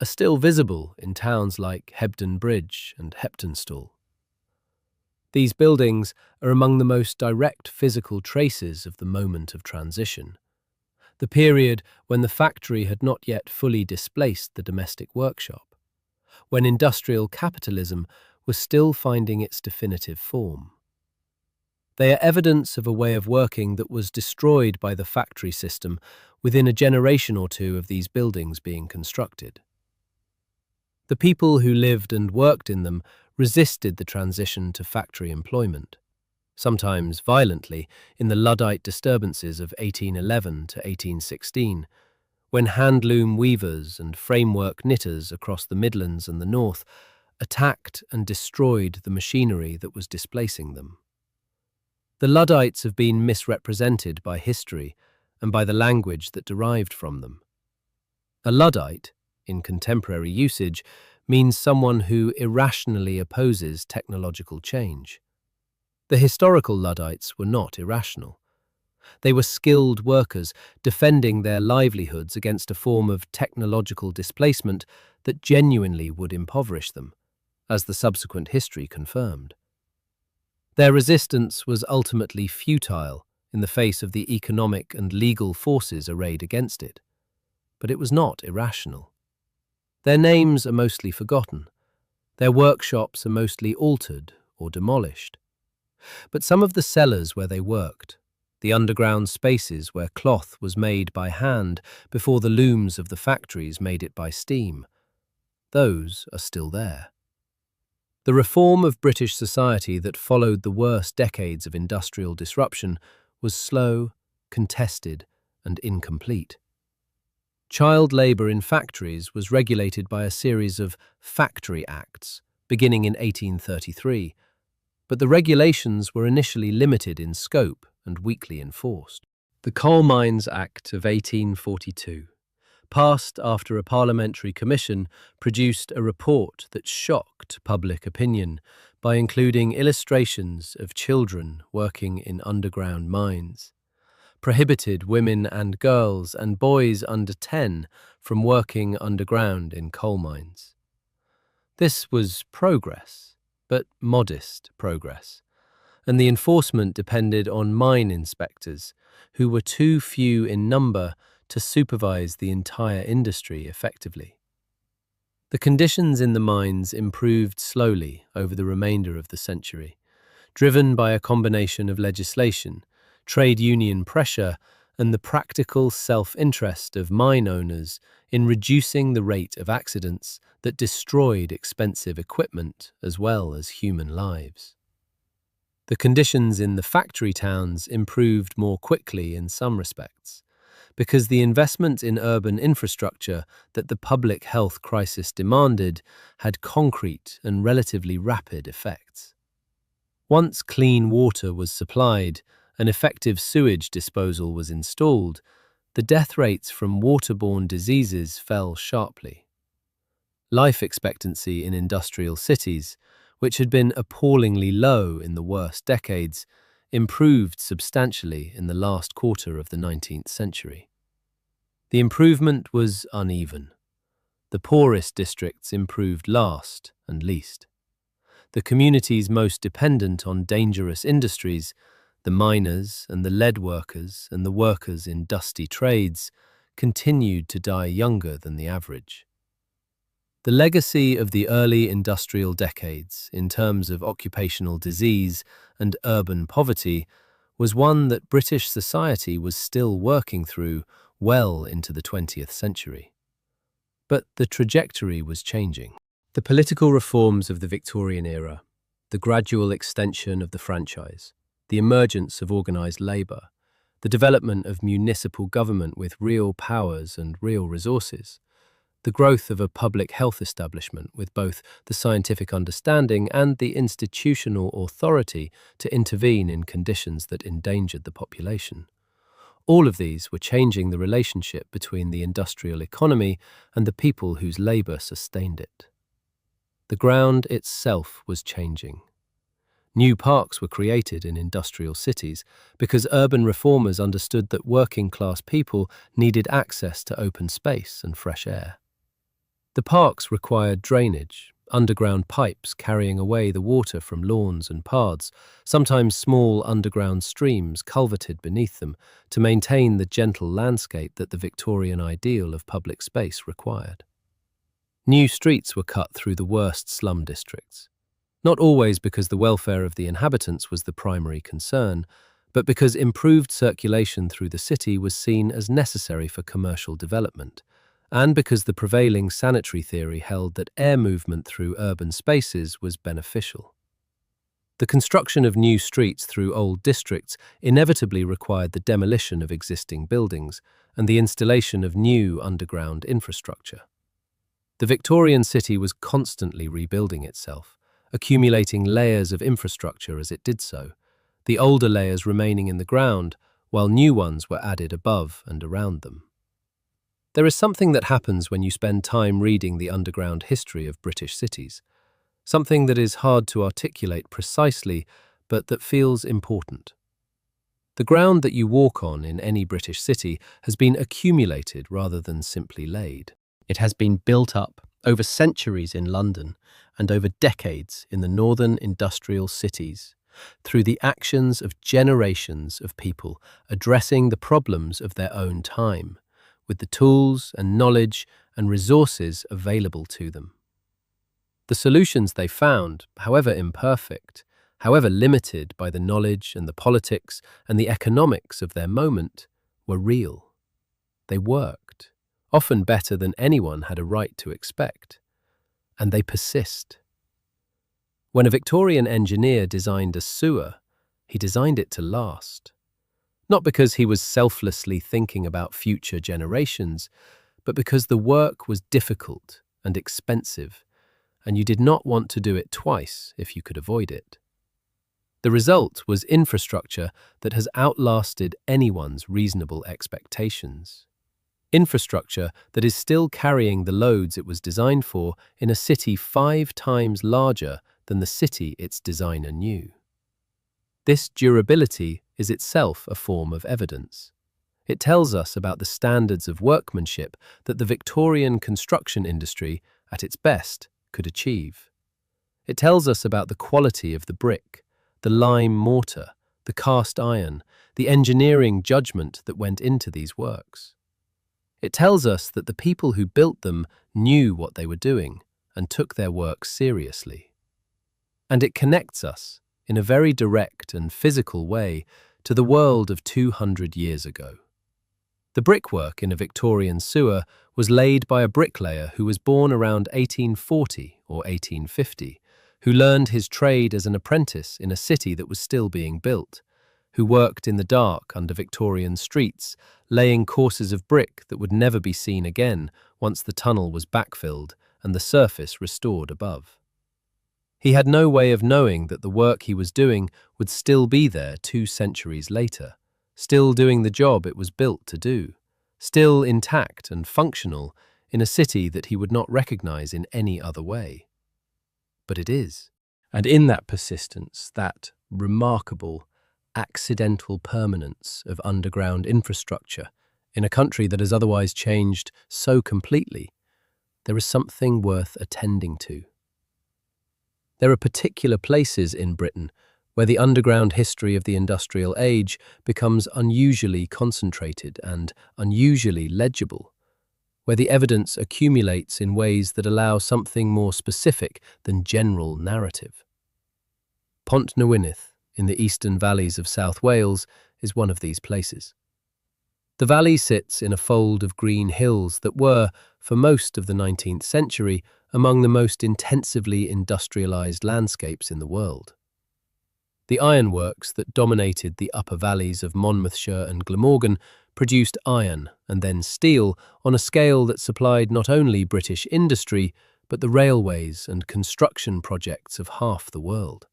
[SPEAKER 1] are still visible in towns like Hebden Bridge and Heptonstall. These buildings are among the most direct physical traces of the moment of transition, the period when the factory had not yet fully displaced the domestic workshop, when industrial capitalism was still finding its definitive form. They are evidence of a way of working that was destroyed by the factory system within a generation or two of these buildings being constructed. The people who lived and worked in them resisted the transition to factory employment, sometimes violently in the Luddite disturbances of 1811 to 1816, when handloom weavers and framework knitters across the Midlands and the North attacked and destroyed the machinery that was displacing them. The Luddites have been misrepresented by history and by the language that derived from them. A Luddite, in contemporary usage, means someone who irrationally opposes technological change. The historical Luddites were not irrational. They were skilled workers defending their livelihoods against a form of technological displacement that genuinely would impoverish them, as the subsequent history confirmed. Their resistance was ultimately futile in the face of the economic and legal forces arrayed against it, but it was not irrational. Their names are mostly forgotten. Their workshops are mostly altered or demolished. But some of the cellars where they worked, the underground spaces where cloth was made by hand before the looms of the factories made it by steam, those are still there. The reform of British society that followed the worst decades of industrial disruption was slow, contested, and incomplete. Child labour in factories was regulated by a series of Factory Acts, beginning in 1833, but the regulations were initially limited in scope and weakly enforced. The Coal Mines Act of 1842, passed after a parliamentary commission produced a report that shocked public opinion by including illustrations of children working in underground mines, prohibited women and girls and boys under 10 from working underground in coal mines. This was progress, but modest progress, and the enforcement depended on mine inspectors, who were too few in number to supervise the entire industry effectively. The conditions in the mines improved slowly over the remainder of the century, driven by a combination of legislation, trade union pressure, and the practical self-interest of mine owners in reducing the rate of accidents that destroyed expensive equipment as well as human lives. The conditions in the factory towns improved more quickly in some respects, because the investment in urban infrastructure that the public health crisis demanded had concrete and relatively rapid effects. Once clean water was supplied and effective sewage disposal was installed, the death rates from waterborne diseases fell sharply. Life expectancy in industrial cities, which had been appallingly low in the worst decades, improved substantially in the last quarter of the 19th century. The improvement was uneven. The poorest districts improved last and least. The communities most dependent on dangerous industries, the miners and the lead workers and the workers in dusty trades, continued to die younger than the average. The legacy of the early industrial decades in terms of occupational disease and urban poverty was one that British society was still working through well into the 20th century. But the trajectory was changing. The political reforms of the Victorian era, the gradual extension of the franchise, the emergence of organised labour, the development of municipal government with real powers and real resources, the growth of a public health establishment with both the scientific understanding and the institutional authority to intervene in conditions that endangered the population. All of these were changing the relationship between the industrial economy and the people whose labour sustained it. The ground itself was changing. New parks were created in industrial cities because urban reformers understood that working-class people needed access to open space and fresh air. The parks required drainage, underground pipes carrying away the water from lawns and paths, sometimes small underground streams culverted beneath them to maintain the gentle landscape that the Victorian ideal of public space required. New streets were cut through the worst slum districts, not always because the welfare of the inhabitants was the primary concern, but because improved circulation through the city was seen as necessary for commercial development, and because the prevailing sanitary theory held that air movement through urban spaces was beneficial. The construction of new streets through old districts inevitably required the demolition of existing buildings and the installation of new underground infrastructure. The Victorian city was constantly rebuilding itself, accumulating layers of infrastructure as it did so, the older layers remaining in the ground while new ones were added above and around them. There is something that happens when you spend time reading the underground history of British cities, something that is hard to articulate precisely, but that feels important. The ground that you walk on in any British city has been accumulated rather than simply laid. It has been built up over centuries in London and over decades in the northern industrial cities, through the actions of generations of people addressing the problems of their own time, with the tools and knowledge and resources available to them. The solutions they found, however imperfect, however limited by the knowledge and the politics and the economics of their moment, were real. They worked, often better than anyone had a right to expect, and they persist. When a Victorian engineer designed a sewer, he designed it to last. Not because he was selflessly thinking about future generations, but because the work was difficult and expensive, and you did not want to do it twice if you could avoid it. The result was infrastructure that has outlasted anyone's reasonable expectations. Infrastructure that is still carrying the loads it was designed for in a city 5 times larger than the city its designer knew. This durability is itself a form of evidence. It tells us about the standards of workmanship that the Victorian construction industry, at its best, could achieve. It tells us about the quality of the brick, the lime mortar, the cast iron, the engineering judgment that went into these works. It tells us that the people who built them knew what they were doing and took their work seriously. And it connects us, in a very direct and physical way, to the world of 200 years ago. The brickwork in a Victorian sewer was laid by a bricklayer who was born around 1840 or 1850, who learned his trade as an apprentice in a city that was still being built, who worked in the dark under Victorian streets, laying courses of brick that would never be seen again once the tunnel was backfilled and the surface restored above. He had no way of knowing that the work he was doing would still be there 2 centuries later, still doing the job it was built to do, still intact and functional in a city that he would not recognize in any other way. But it is. And in that persistence, that remarkable, accidental permanence of underground infrastructure in a country that has otherwise changed so completely, there is something worth attending to. There are particular places in Britain where the underground history of the industrial age becomes unusually concentrated and unusually legible, where the evidence accumulates in ways that allow something more specific than general narrative. Pont Newydd, in the eastern valleys of South Wales, is one of these places. The valley sits in a fold of green hills that were, for most of the 19th century, among the most intensively industrialized landscapes in the world. The ironworks that dominated the upper valleys of Monmouthshire and Glamorgan produced iron and then steel on a scale that supplied not only British industry, but the railways and construction projects of half the world.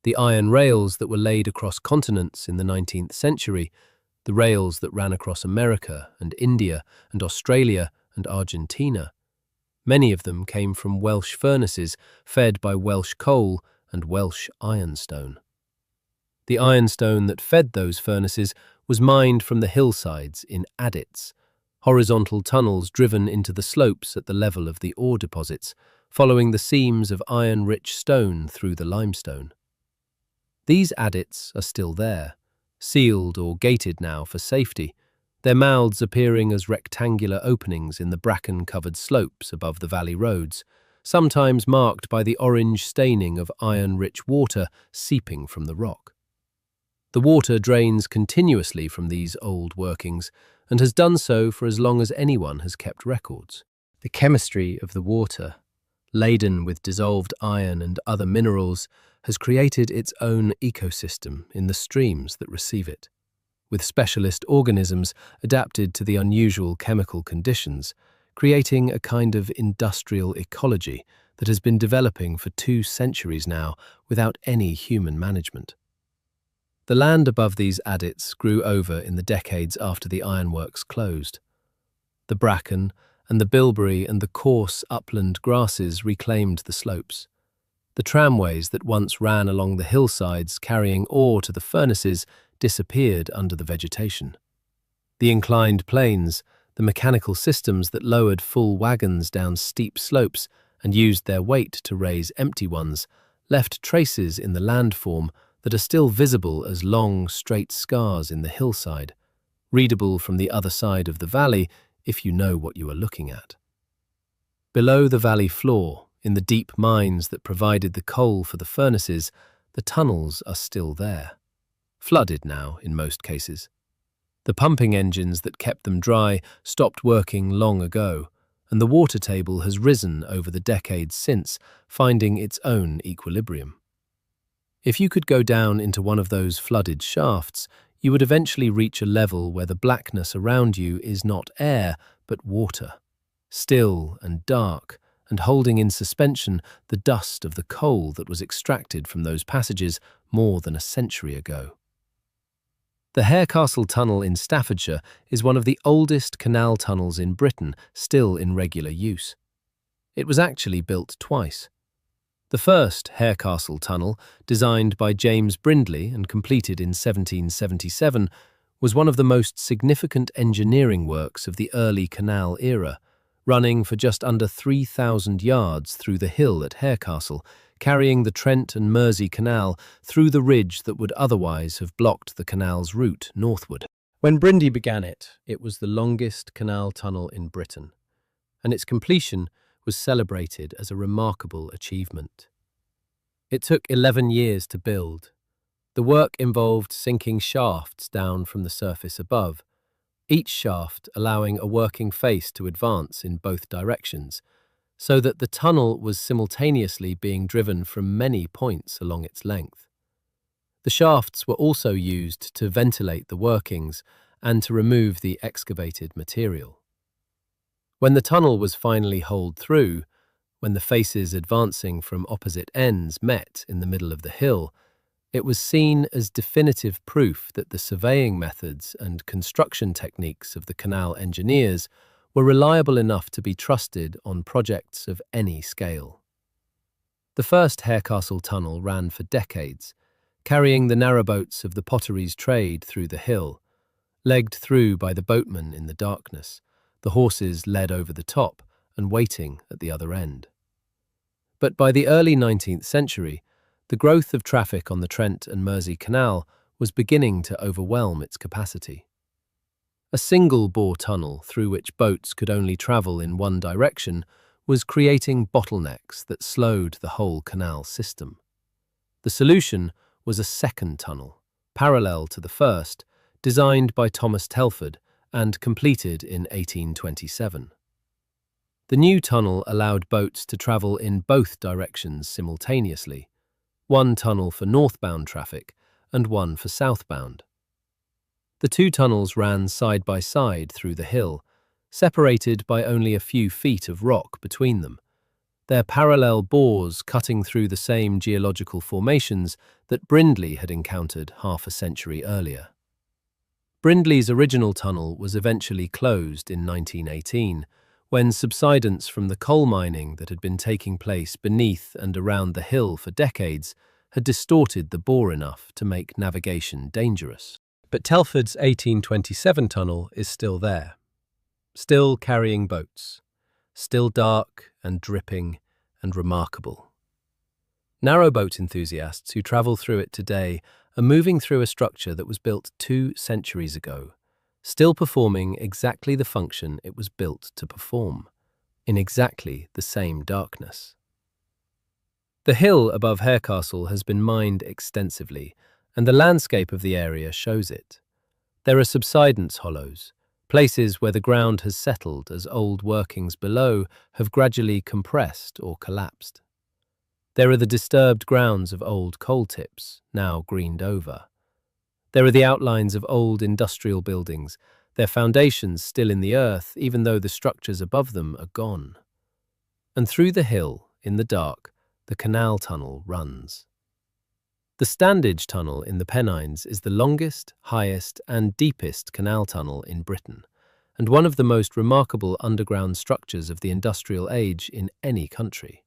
[SPEAKER 1] The iron rails that were laid across continents in the 19th century, the rails that ran across America and India and Australia and Argentina, many of them came from Welsh furnaces fed by Welsh coal and Welsh ironstone. The ironstone that fed those furnaces was mined from the hillsides in adits, horizontal tunnels driven into the slopes at the level of the ore deposits, following the seams of iron-rich stone through the limestone. These adits are still there, sealed or gated now for safety, their mouths appearing as rectangular openings in the bracken-covered slopes above the valley roads, sometimes marked by the orange staining of iron-rich water seeping from the rock. The water drains continuously from these old workings and has done so for as long as anyone has kept records. The chemistry of the water, laden with dissolved iron and other minerals, has created its own ecosystem in the streams that receive it, with specialist organisms adapted to the unusual chemical conditions, creating a kind of industrial ecology that has been developing for 2 centuries now without any human management. The land above these adits grew over in the decades after the ironworks closed. The bracken and the bilberry and the coarse upland grasses reclaimed the slopes. The tramways that once ran along the hillsides carrying ore to the furnaces disappeared under the vegetation. The inclined planes, the mechanical systems that lowered full wagons down steep slopes and used their weight to raise empty ones, left traces in the landform that are still visible as long, straight scars in the hillside, readable from the other side of the valley if you know what you are looking at. Below the valley floor, in the deep mines that provided the coal for the furnaces, the tunnels are still there. Flooded now, in most cases. The pumping engines that kept them dry stopped working long ago, and the water table has risen over the decades since, finding its own equilibrium. If you could go down into one of those flooded shafts, you would eventually reach a level where the blackness around you is not air, but water, still and dark, and holding in suspension the dust of the coal that was extracted from those passages more than a century ago. The Harecastle Tunnel in Staffordshire is one of the oldest canal tunnels in Britain still in regular use. It was actually built twice. The first Harecastle Tunnel, designed by James Brindley and completed in 1777, was one of the most significant engineering works of the early canal era, running for just under 3,000 yards through the hill at Harecastle, carrying the Trent and Mersey Canal through the ridge that would otherwise have blocked the canal's route northward. When Brindley began it, it was the longest canal tunnel in Britain, and its completion was celebrated as a remarkable achievement. It took 11 years to build. The work involved sinking shafts down from the surface above, each shaft allowing a working face to advance in both directions, so that the tunnel was simultaneously being driven from many points along its length. The shafts were also used to ventilate the workings and to remove the excavated material. When the tunnel was finally holed through, when the faces advancing from opposite ends met in the middle of the hill, it was seen as definitive proof that the surveying methods and construction techniques of the canal engineers were reliable enough to be trusted on projects of any scale. The first Harecastle Tunnel ran for decades, carrying the narrowboats of the potteries trade through the hill, legged through by the boatmen in the darkness, the horses led over the top and waiting at the other end. But by the early 19th century, the growth of traffic on the Trent and Mersey Canal was beginning to overwhelm its capacity. A single-bore tunnel through which boats could only travel in one direction was creating bottlenecks that slowed the whole canal system. The solution was a second tunnel, parallel to the first, designed by Thomas Telford and completed in 1827. The new tunnel allowed boats to travel in both directions simultaneously, one tunnel for northbound traffic and one for southbound. The 2 tunnels ran side by side through the hill, separated by only a few feet of rock between them, their parallel bores cutting through the same geological formations that Brindley had encountered half a century earlier. Brindley's original tunnel was eventually closed in 1918, when subsidence from the coal mining that had been taking place beneath and around the hill for decades had distorted the bore enough to make navigation dangerous. But Telford's 1827 tunnel is still there, still carrying boats, still dark and dripping and remarkable. Narrowboat enthusiasts who travel through it today are moving through a structure that was built 2 centuries ago, still performing exactly the function it was built to perform, in exactly the same darkness. The hill above Harecastle has been mined extensively, and the landscape of the area shows it. There are subsidence hollows, places where the ground has settled as old workings below have gradually compressed or collapsed. There are the disturbed grounds of old coal tips, now greened over. There are the outlines of old industrial buildings, their foundations still in the earth, even though the structures above them are gone. And through the hill, in the dark, the canal tunnel runs. The Standedge Tunnel in the Pennines is the longest, highest, and deepest canal tunnel in Britain, and one of the most remarkable underground structures of the industrial age in any country.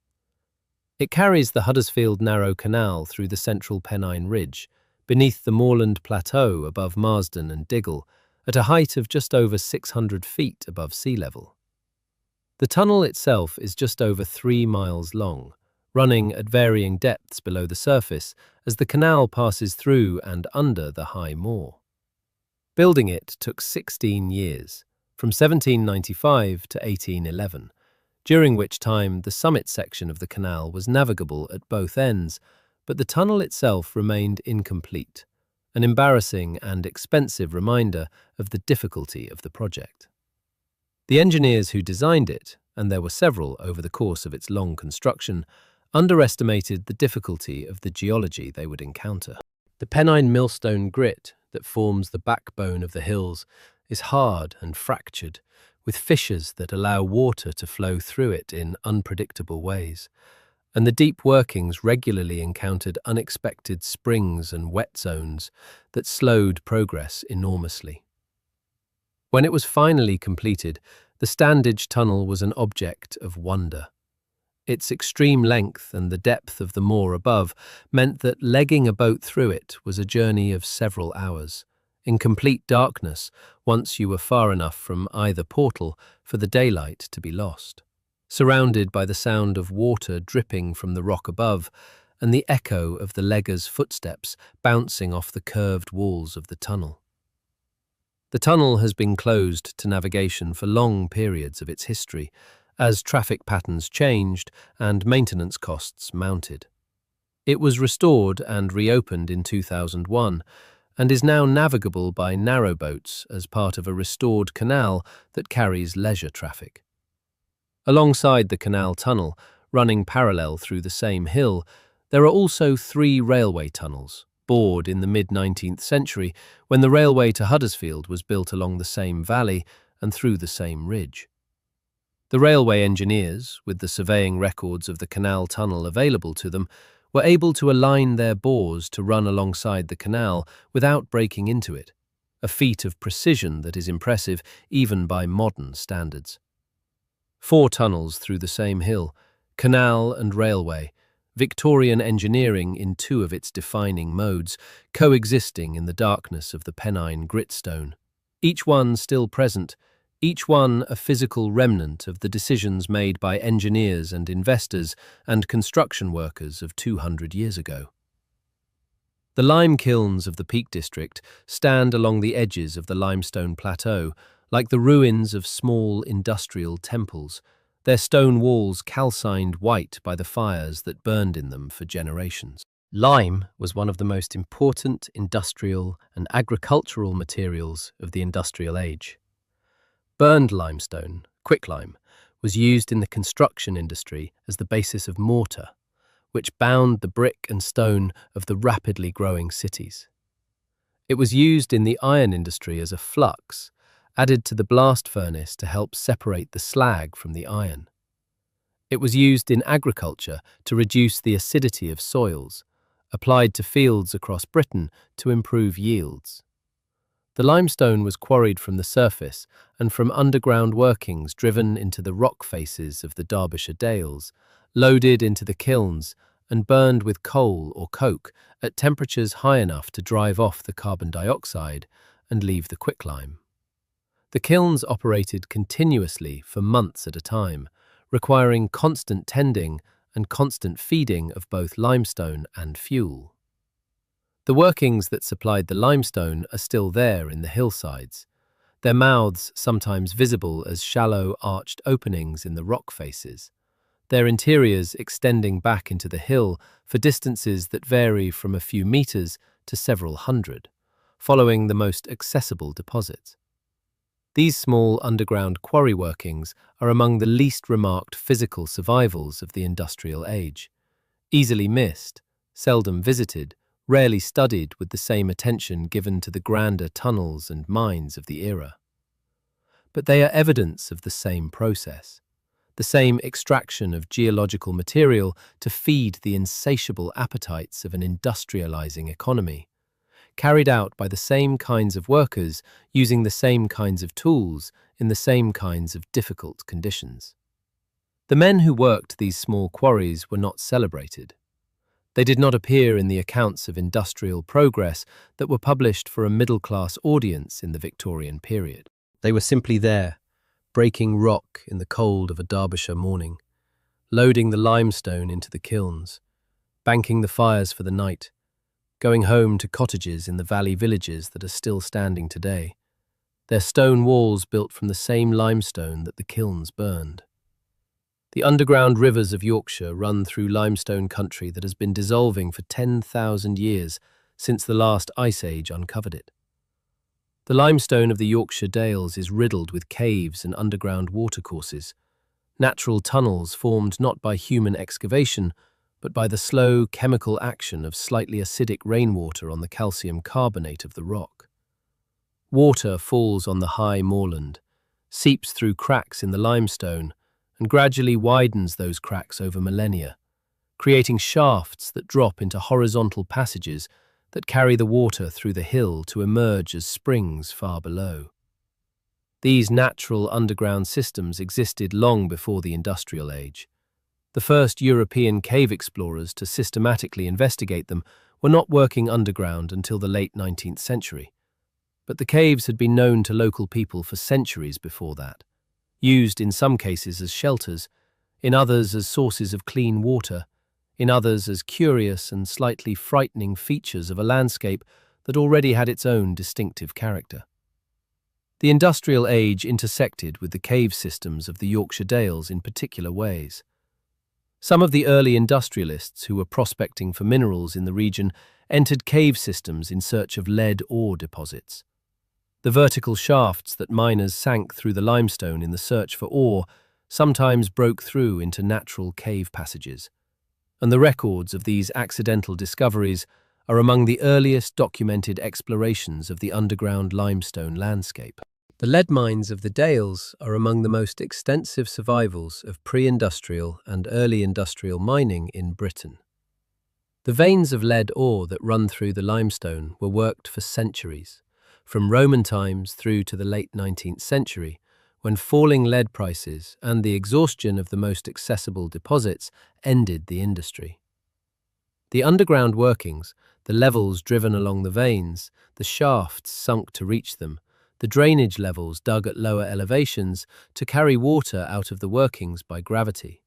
[SPEAKER 1] It carries the Huddersfield Narrow Canal through the central Pennine Ridge, beneath the moorland plateau above Marsden and Diggle, at a height of just over 600 feet above sea level. The tunnel itself is just over 3 miles long, running at varying depths below the surface as the canal passes through and under the high moor. Building it took 16 years, from 1795 to 1811, during which time the summit section of the canal was navigable at both ends, but the tunnel itself remained incomplete, an embarrassing and expensive reminder of the difficulty of the project. The engineers who designed it, and there were several over the course of its long construction, underestimated the difficulty of the geology they would encounter. The Pennine Millstone grit that forms the backbone of the hills is hard and fractured, with fissures that allow water to flow through it in unpredictable ways, and the deep workings regularly encountered unexpected springs and wet zones that slowed progress enormously. When it was finally completed, the Standedge Tunnel was an object of wonder. Its extreme length and the depth of the moor above meant that legging a boat through it was a journey of several hours, in complete darkness once you were far enough from either portal for the daylight to be lost, surrounded by the sound of water dripping from the rock above and the echo of the leggers' footsteps bouncing off the curved walls of the tunnel. The tunnel has been closed to navigation for long periods of its history, as traffic patterns changed and maintenance costs mounted. It was restored and reopened in 2001 and is now navigable by narrowboats as part of a restored canal that carries leisure traffic. Alongside the canal tunnel, running parallel through the same hill, there are also 3 railway tunnels, bored in the mid-19th century when the railway to Huddersfield was built along the same valley and through the same ridge. The railway engineers, with the surveying records of the canal tunnel available to them, were able to align their bores to run alongside the canal without breaking into it, a feat of precision that is impressive even by modern standards. 4 tunnels through the same hill, canal and railway, Victorian engineering in 2 of its defining modes, coexisting in the darkness of the Pennine gritstone, each one still present, each one a physical remnant of the decisions made by engineers and investors and construction workers of 200 years ago. The lime kilns of the Peak District stand along the edges of the limestone plateau, like the ruins of small industrial temples, their stone walls calcined white by the fires that burned in them for generations. Lime was one of the most important industrial and agricultural materials of the industrial age. Burned limestone, quicklime, was used in the construction industry as the basis of mortar, which bound the brick and stone of the rapidly growing cities. It was used in the iron industry as a flux, added to the blast furnace to help separate the slag from the iron. It was used in agriculture to reduce the acidity of soils, applied to fields across Britain to improve yields. The limestone was quarried from the surface and from underground workings driven into the rock faces of the Derbyshire Dales, loaded into the kilns and burned with coal or coke at temperatures high enough to drive off the carbon dioxide and leave the quicklime. The kilns operated continuously for months at a time, requiring constant tending and constant feeding of both limestone and fuel. The workings that supplied the limestone are still there in the hillsides, their mouths sometimes visible as shallow arched openings in the rock faces, their interiors extending back into the hill for distances that vary from a few meters to several hundred, following the most accessible deposits. These small underground quarry workings are among the least remarked physical survivals of the industrial age. easily missed, seldom visited, rarely studied with the same attention given to the grander tunnels and mines of the era. But they are evidence of the same process, the same extraction of geological material to feed the insatiable appetites of an industrializing economy, carried out by the same kinds of workers using the same kinds of tools in the same kinds of difficult conditions. The men who worked these small quarries were not celebrated. They did not appear in the accounts of industrial progress that were published for a middle-class audience in the Victorian period. They were simply there, breaking rock in the cold of a Derbyshire morning, loading the limestone into the kilns, banking the fires for the night, going home to cottages in the valley villages that are still standing today, their stone walls built from the same limestone that the kilns burned. The underground rivers of Yorkshire run through limestone country that has been dissolving for 10,000 years since the last ice age uncovered it. The limestone of the Yorkshire Dales is riddled with caves and underground watercourses, natural tunnels formed not by human excavation, but by the slow chemical action of slightly acidic rainwater on the calcium carbonate of the rock. Water falls on the high moorland, seeps through cracks in the limestone, and gradually widens those cracks over millennia, creating shafts that drop into horizontal passages that carry the water through the hill to emerge as springs far below. These natural underground systems existed long before the industrial age. The first European cave explorers to systematically investigate them were not working underground until the late 19th century. But the caves had been known to local people for centuries before that, used in some cases as shelters, in others as sources of clean water, in others as curious and slightly frightening features of a landscape that already had its own distinctive character. The industrial age intersected with the cave systems of the Yorkshire Dales in particular ways. Some of the early industrialists who were prospecting for minerals in the region entered cave systems in search of lead ore deposits. The vertical shafts that miners sank through the limestone in the search for ore sometimes broke through into natural cave passages, and the records of these accidental discoveries are among the earliest documented explorations of the underground limestone landscape. The lead mines of the Dales are among the most extensive survivals of pre-industrial and early industrial mining in Britain. The veins of lead ore that run through the limestone were worked for centuries, from Roman times through to the late 19th century, when falling lead prices and the exhaustion of the most accessible deposits ended the industry. The underground workings, the levels driven along the veins, the shafts sunk to reach them, the drainage levels dug at lower elevations to carry water out of the workings by gravity,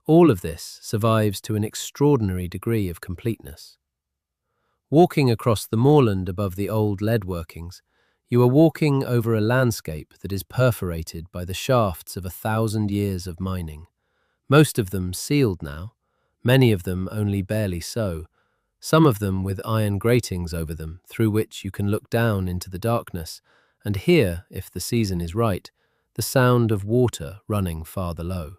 [SPEAKER 1] all of this survives to an extraordinary degree of completeness. Walking across the moorland above the old lead workings, you are walking over a landscape that is perforated by the shafts of 1,000 years of mining, most of them sealed now, many of them only barely so, some of them with iron gratings over them through which you can look down into the darkness and hear, if the season is right, the sound of water running farther low.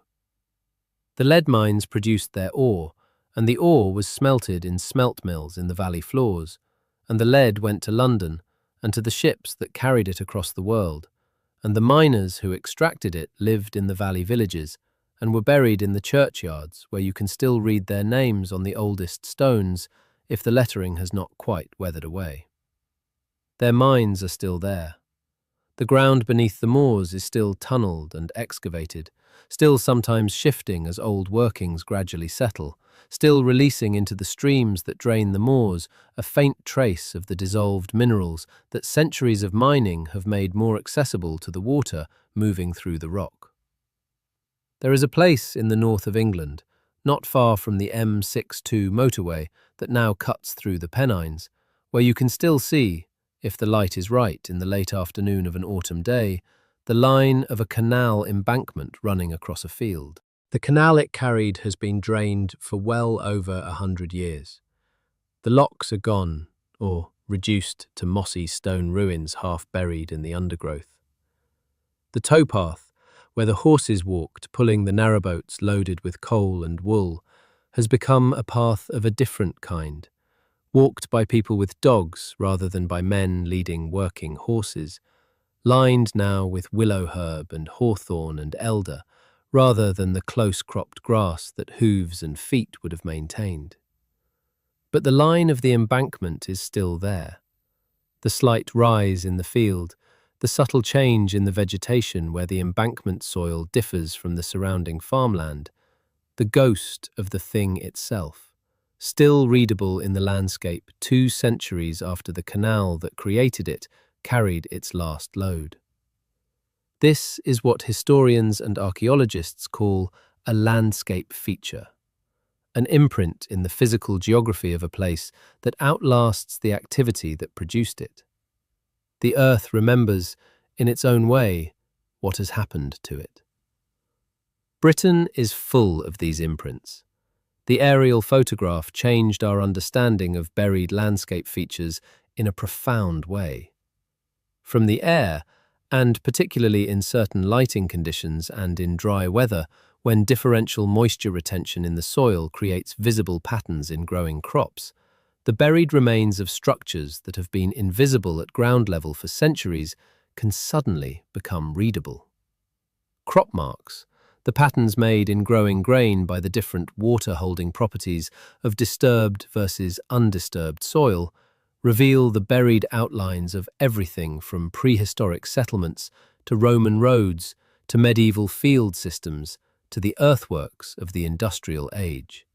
[SPEAKER 1] The lead mines produced their ore, and the ore was smelted in smelt mills in the valley floors, and the lead went to London and to the ships that carried it across the world, and the miners who extracted it lived in the valley villages and were buried in the churchyards where you can still read their names on the oldest stones if the lettering has not quite weathered away. Their mines are still there. The ground beneath the moors is still tunnelled and excavated, still sometimes shifting as old workings gradually settle, still releasing into the streams that drain the moors a faint trace of the dissolved minerals that centuries of mining have made more accessible to the water moving through the rock. There is a place in the north of England, not far from the M62 motorway that now cuts through the Pennines, where you can still see, if the light is right in the late afternoon of an autumn day, the line of a canal embankment running across a field. The canal it carried has been drained for well over 100 years. The locks are gone, or reduced to mossy stone ruins half buried in the undergrowth. The towpath, where the horses walked pulling the narrowboats loaded with coal and wool, has become a path of a different kind, walked by people with dogs rather than by men leading working horses, lined now with willow herb and hawthorn and elder, rather than the close-cropped grass that hooves and feet would have maintained. But the line of the embankment is still there. The slight rise in the field, the subtle change in the vegetation where the embankment soil differs from the surrounding farmland, the ghost of the thing itself, still readable in the landscape 2 centuries after the canal that created it carried its last load. This is what historians and archaeologists call a landscape feature, an imprint in the physical geography of a place that outlasts the activity that produced it. The earth remembers, in its own way, what has happened to it. Britain is full of these imprints. The aerial photograph changed our understanding of buried landscape features in a profound way. From the air, and particularly in certain lighting conditions and in dry weather, when differential moisture retention in the soil creates visible patterns in growing crops, the buried remains of structures that have been invisible at ground level for centuries can suddenly become readable. Crop marks, the patterns made in growing grain by the different water-holding properties of disturbed versus undisturbed soil, reveal the buried outlines of everything from prehistoric settlements to Roman roads to medieval field systems to the earthworks of the industrial age.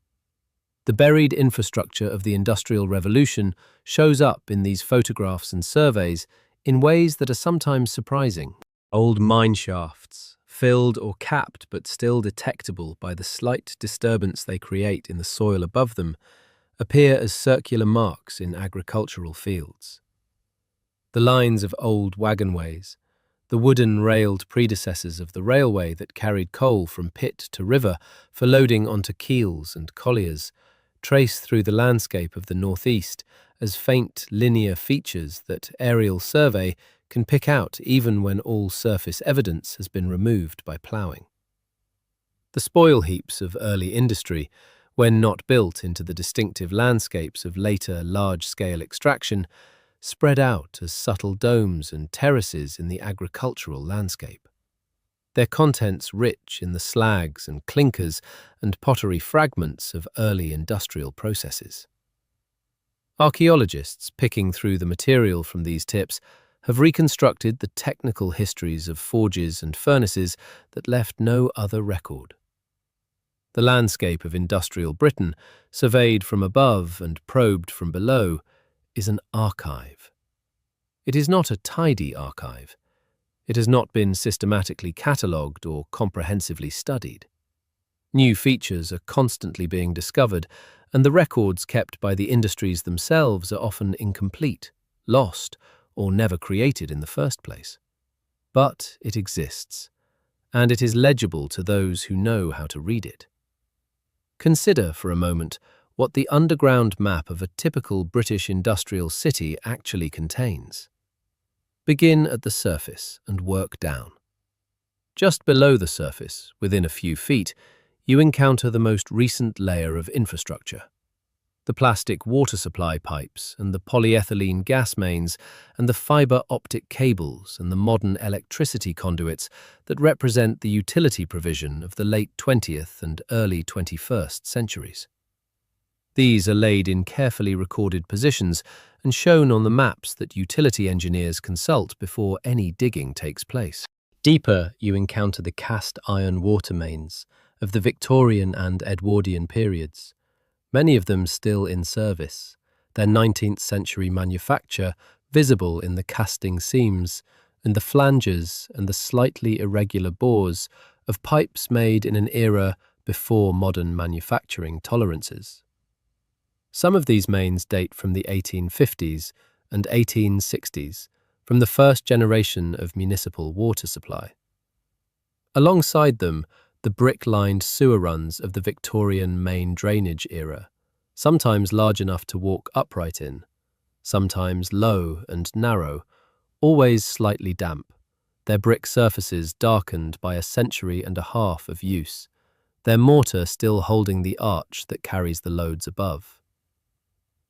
[SPEAKER 1] The buried infrastructure of the Industrial Revolution shows up in these photographs and surveys in ways that are sometimes surprising. Old mine shafts, filled or capped but still detectable by the slight disturbance they create in the soil above them, appear as circular marks in agricultural fields. The lines of old wagonways, the wooden-railed predecessors of the railway that carried coal from pit to river for loading onto keels and colliers, trace through the landscape of the northeast as faint linear features that aerial survey can pick out even when all surface evidence has been removed by ploughing. The spoil heaps of early industry, when not built into the distinctive landscapes of later large-scale extraction, spread out as subtle domes and terraces in the agricultural landscape. Their contents rich in the slags and clinkers and pottery fragments of early industrial processes. Archaeologists, picking through the material from these tips, have reconstructed the technical histories of forges and furnaces that left no other record. The landscape of industrial Britain, surveyed from above and probed from below, is an archive. It is not a tidy archive. It has not been systematically catalogued or comprehensively studied. New features are constantly being discovered, and the records kept by the industries themselves are often incomplete, lost, or never created in the first place. But it exists, and it is legible to those who know how to read it. Consider for a moment what the underground map of a typical British industrial city actually contains. Begin at the surface and work down. Just below the surface, within a few feet, you encounter the most recent layer of infrastructure. The plastic water supply pipes and the polyethylene gas mains and the fibre optic cables and the modern electricity conduits that represent the utility provision of the late 20th and early 21st centuries. These are laid in carefully recorded positions and shown on the maps that utility engineers consult before any digging takes place. Deeper, you encounter the cast iron water mains of the Victorian and Edwardian periods, many of them still in service, their 19th century manufacture visible in the casting seams and the flanges and the slightly irregular bores of pipes made in an era before modern manufacturing tolerances. Some of these mains date from the 1850s and 1860s, from the first generation of municipal water supply. Alongside them, the brick-lined sewer runs of the Victorian main drainage era, sometimes large enough to walk upright in, sometimes low and narrow, always slightly damp, their brick surfaces darkened by a century and a half of use, their mortar still holding the arch that carries the loads above.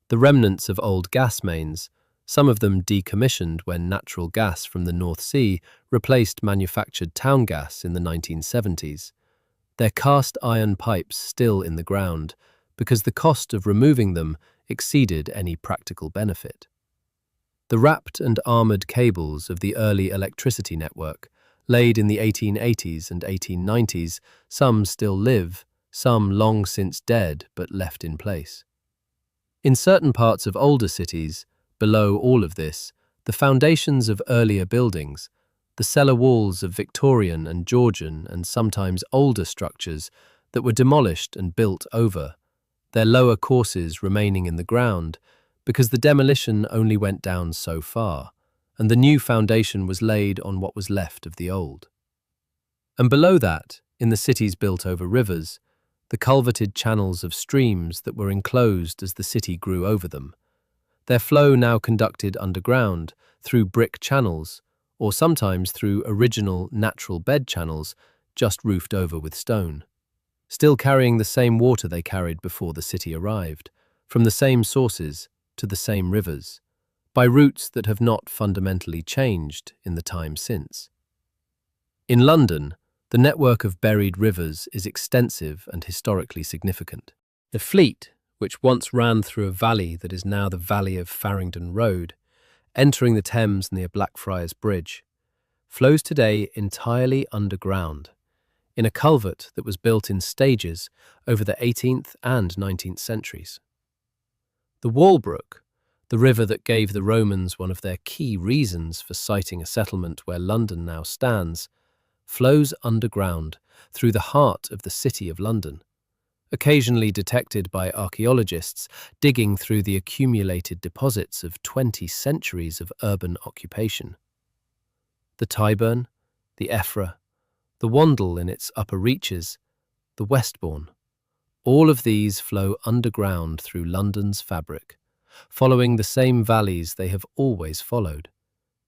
[SPEAKER 1] The remnants of old gas mains, some of them decommissioned when natural gas from the North Sea replaced manufactured town gas in the 1970s, their cast iron pipes still in the ground because the cost of removing them exceeded any practical benefit. The wrapped and armoured cables of the early electricity network, laid in the 1880s and 1890s, some still live, some long since dead but left in place. In certain parts of older cities, below all of this, the foundations of earlier buildings, the cellar walls of Victorian and Georgian and sometimes older structures that were demolished and built over, their lower courses remaining in the ground because the demolition only went down so far, and the new foundation was laid on what was left of the old. And below that, in the cities built over rivers, the culverted channels of streams that were enclosed as the city grew over them, their flow now conducted underground through brick channels, or sometimes through original natural bed channels just roofed over with stone, still carrying the same water they carried before the city arrived, from the same sources to the same rivers, by routes that have not fundamentally changed in the time since. In London, the network of buried rivers is extensive and historically significant. The Fleet, which once ran through a valley that is now the Valley of Farringdon Road, entering the Thames near Blackfriars Bridge, flows today entirely underground, in a culvert that was built in stages over the 18th and 19th centuries. The Walbrook, the river that gave the Romans one of their key reasons for siting a settlement where London now stands, flows underground through the heart of the City of London, occasionally detected by archaeologists digging through the accumulated deposits of 20 centuries of urban occupation. The Tyburn, the Effra, the Wandle in its upper reaches, the Westbourne, all of these flow underground through London's fabric, following the same valleys they have always followed,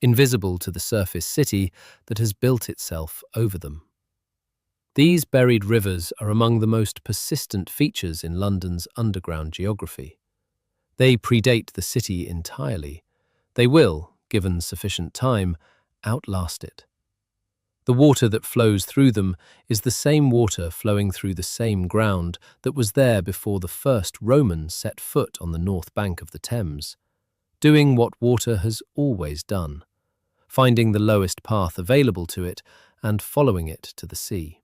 [SPEAKER 1] invisible to the surface city that has built itself over them. These buried rivers are among the most persistent features in London's underground geography. They predate the city entirely. They will, given sufficient time, outlast it. The water that flows through them is the same water flowing through the same ground that was there before the first Roman set foot on the north bank of the Thames, doing what water has always done, finding the lowest path available to it and following it to the sea.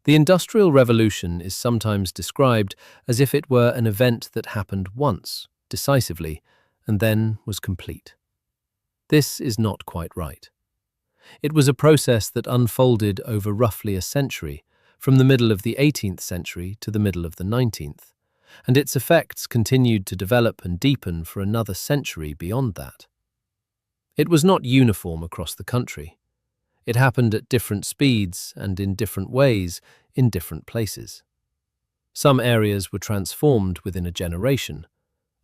[SPEAKER 1] The Industrial Revolution is sometimes described as if it were an event that happened once, decisively, and then was complete. This is not quite right. It was a process that unfolded over roughly a century, from the middle of the 18th century to the middle of the 19th, and its effects continued to develop and deepen for another century beyond that. It was not uniform across the country. It happened at different speeds and in different ways in different places. Some areas were transformed within a generation,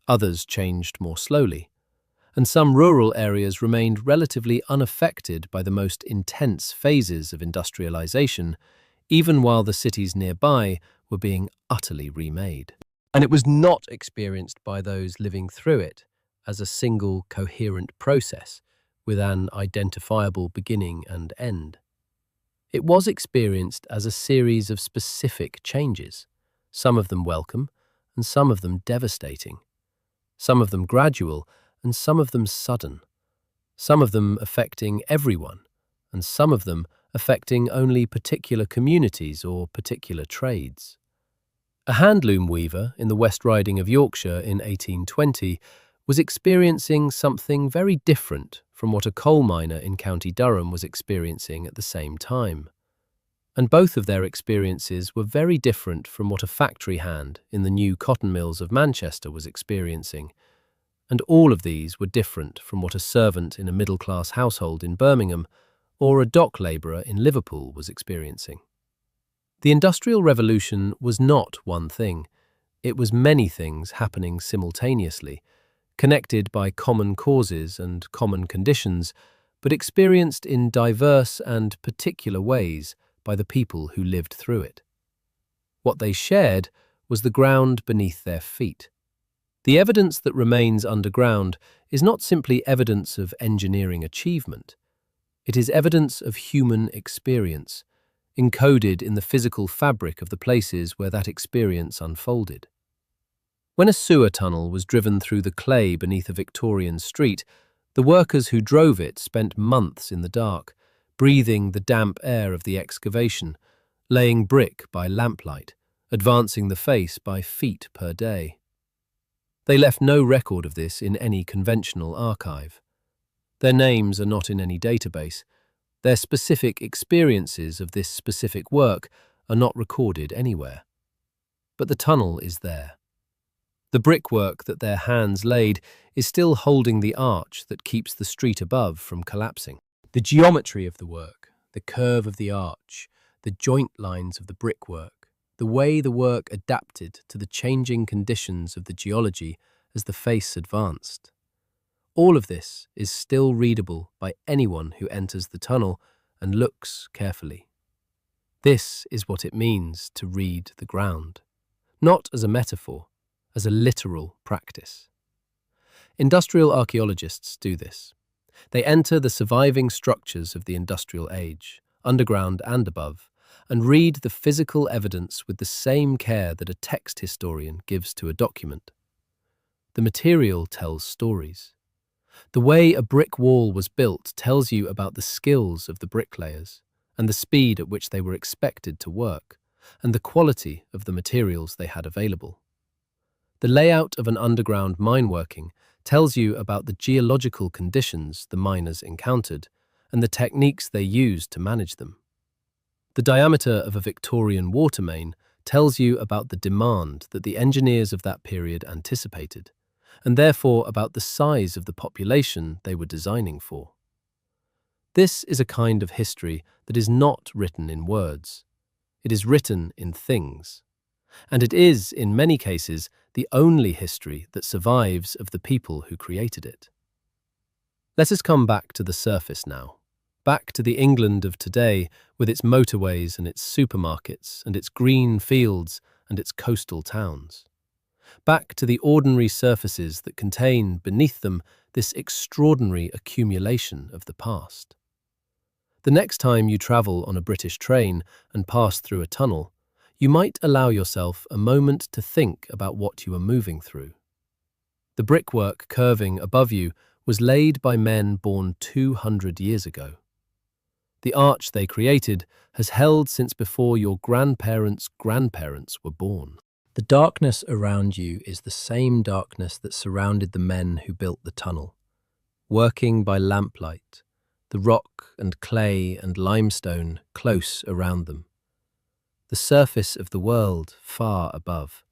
[SPEAKER 1] others changed more slowly, and some rural areas remained relatively unaffected by the most intense phases of industrialization, even while the cities nearby were being utterly remade. And it was not experienced by those living through it as a single coherent process with an identifiable beginning and end. It was experienced as a series of specific changes, some of them welcome and some of them devastating, some of them gradual and some of them sudden, some of them affecting everyone and some of them affecting only particular communities or particular trades. A handloom weaver in the West Riding of Yorkshire in 1820 was experiencing something very different from what a coal miner in County Durham was experiencing at the same time. And both of their experiences were very different from what a factory hand in the new cotton mills of Manchester was experiencing. And all of these were different from what a servant in a middle-class household in Birmingham or a dock labourer in Liverpool was experiencing. The Industrial Revolution was not one thing. It was many things happening simultaneously, connected by common causes and common conditions, but experienced in diverse and particular ways by the people who lived through it. What they shared was the ground beneath their feet. The evidence that remains underground is not simply evidence of engineering achievement. It is evidence of human experience, encoded in the physical fabric of the places where that experience unfolded. When a sewer tunnel was driven through the clay beneath a Victorian street, the workers who drove it spent months in the dark, breathing the damp air of the excavation, laying brick by lamplight, advancing the face by feet per day. They left no record of this in any conventional archive. Their names are not in any database. Their specific experiences of this specific work are not recorded anywhere. But the tunnel is there. The brickwork that their hands laid is still holding the arch that keeps the street above from collapsing. The geometry of the work, the curve of the arch, the joint lines of the brickwork, the way the work adapted to the changing conditions of the geology as the face advanced. All of this is still readable by anyone who enters the tunnel and looks carefully. This is what it means to read the ground, not as a metaphor, as a literal practice. Industrial archaeologists do this. They enter the surviving structures of the industrial age, underground and above, and read the physical evidence with the same care that a text historian gives to a document. The material tells stories. The way a brick wall was built tells you about the skills of the bricklayers, and the speed at which they were expected to work, and the quality of the materials they had available. The layout of an underground mine working tells you about the geological conditions the miners encountered and the techniques they used to manage them. The diameter of a Victorian water main tells you about the demand that the engineers of that period anticipated, and therefore about the size of the population they were designing for. This is a kind of history that is not written in words. It is written in things. And it is, in many cases, the only history that survives of the people who created it. Let us come back to the surface now, back to the England of today with its motorways and its supermarkets and its green fields and its coastal towns. Back to the ordinary surfaces that contain, beneath them, this extraordinary accumulation of the past. The next time you travel on a British train and pass through a tunnel, you might allow yourself a moment to think about what you are moving through. The brickwork curving above you was laid by men born 200 years ago. The arch they created has held since before your grandparents' grandparents were born. The darkness around you is the same darkness that surrounded the men who built the tunnel. Working by lamplight, the rock and clay and limestone close around them. The surface of the world far above.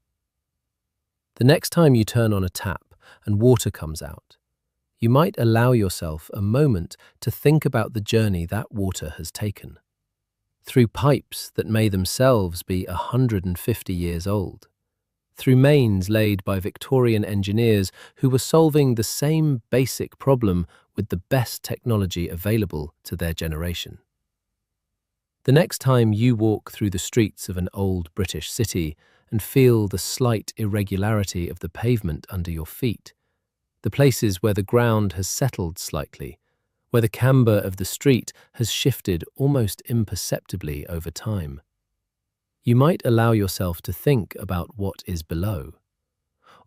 [SPEAKER 1] The next time you turn on a tap and water comes out, you might allow yourself a moment to think about the journey that water has taken, through pipes that may themselves be 150 years old, through mains laid by Victorian engineers who were solving the same basic problem with the best technology available to their generation. The next time you walk through the streets of an old British city and feel the slight irregularity of the pavement under your feet, the places where the ground has settled slightly, where the camber of the street has shifted almost imperceptibly over time, you might allow yourself to think about what is below.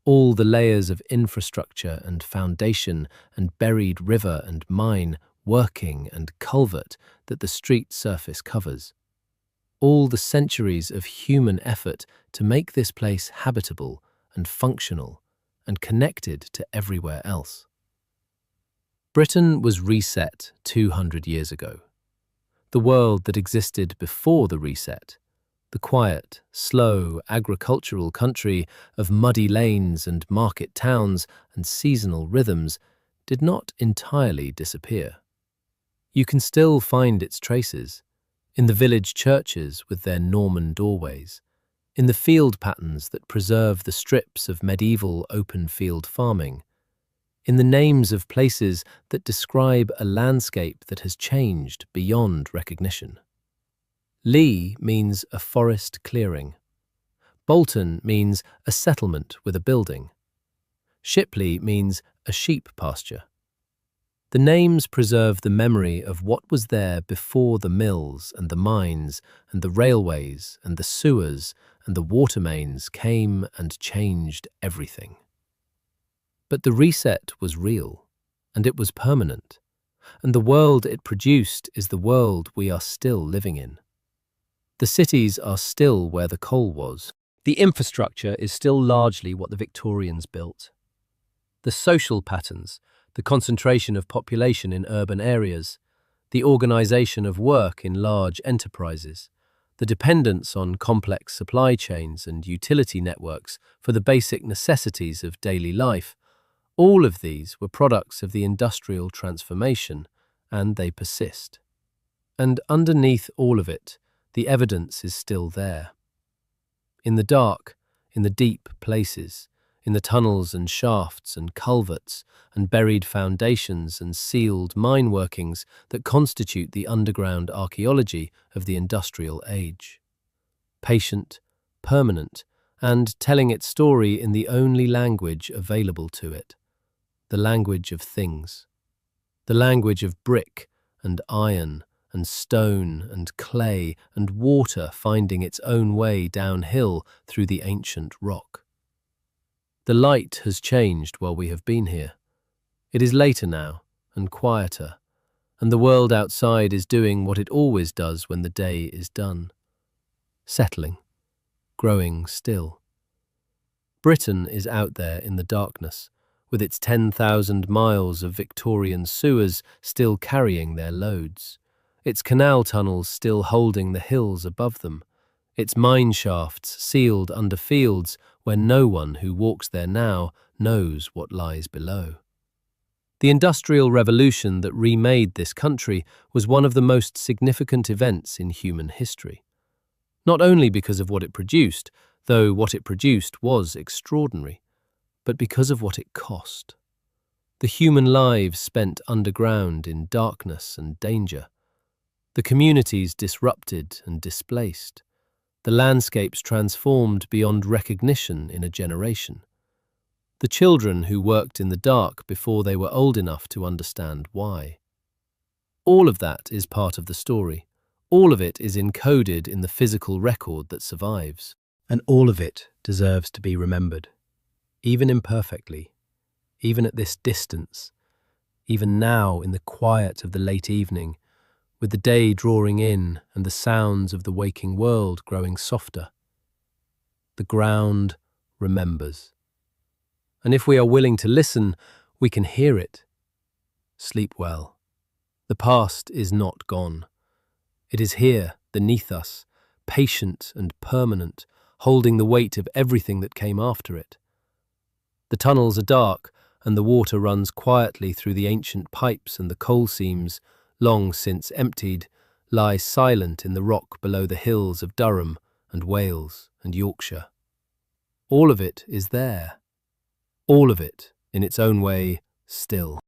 [SPEAKER 1] All the layers of infrastructure and foundation and buried river and mine, working and culvert that the street surface covers. All the centuries of human effort to make this place habitable and functional and connected to everywhere else. Britain was reset 200 years ago. The world that existed before the reset, the quiet, slow, agricultural country of muddy lanes and market towns and seasonal rhythms, did not entirely disappear. You can still find its traces, in the village churches with their Norman doorways, in the field patterns that preserve the strips of medieval open-field farming, in the names of places that describe a landscape that has changed beyond recognition. Lee means a forest clearing. Bolton means a settlement with a building. Shipley means a sheep pasture. The names preserve the memory of what was there before the mills and the mines and the railways and the sewers and the water mains came and changed everything. But the reset was real, and it was permanent, and the world it produced is the world we are still living in. The cities are still where the coal was. The infrastructure is still largely what the Victorians built. The social patterns, the concentration of population in urban areas, the organisation of work in large enterprises, the dependence on complex supply chains and utility networks for the basic necessities of daily life, all of these were products of the industrial transformation, and they persist. And underneath all of it, the evidence is still there. In the dark, in the deep places, in the tunnels and shafts and culverts and buried foundations and sealed mine workings that constitute the underground archaeology of the industrial age. Patient, permanent, and telling its story in the only language available to it, the language of things, the language of brick and iron and stone and clay and water finding its own way downhill through the ancient rock. The light has changed while we have been here. It is later now and quieter, and the world outside is doing what it always does when the day is done. Settling, growing still. Britain is out there in the darkness, with its 10,000 miles of Victorian sewers still carrying their loads, its canal tunnels still holding the hills above them, its mine shafts sealed under fields where no one who walks there now knows what lies below. The Industrial Revolution that remade this country was one of the most significant events in human history. Not only because of what it produced, though what it produced was extraordinary, but because of what it cost. The human lives spent underground in darkness and danger, the communities disrupted and displaced, the landscapes transformed beyond recognition in a generation, the children who worked in the dark before they were old enough to understand why. All of that is part of the story. All of it is encoded in the physical record that survives, and all of it deserves to be remembered, even imperfectly, even at this distance, even now in the quiet of the late evening, with the day drawing in and the sounds of the waking world growing softer. The ground remembers. And if we are willing to listen, we can hear it. Sleep well. The past is not gone. It is here, beneath us, patient and permanent, holding the weight of everything that came after it. The tunnels are dark, and the water runs quietly through the ancient pipes, and the coal seams, long since emptied, lie silent in the rock below the hills of Durham and Wales and Yorkshire. All of it is there. All of it, in its own way, still.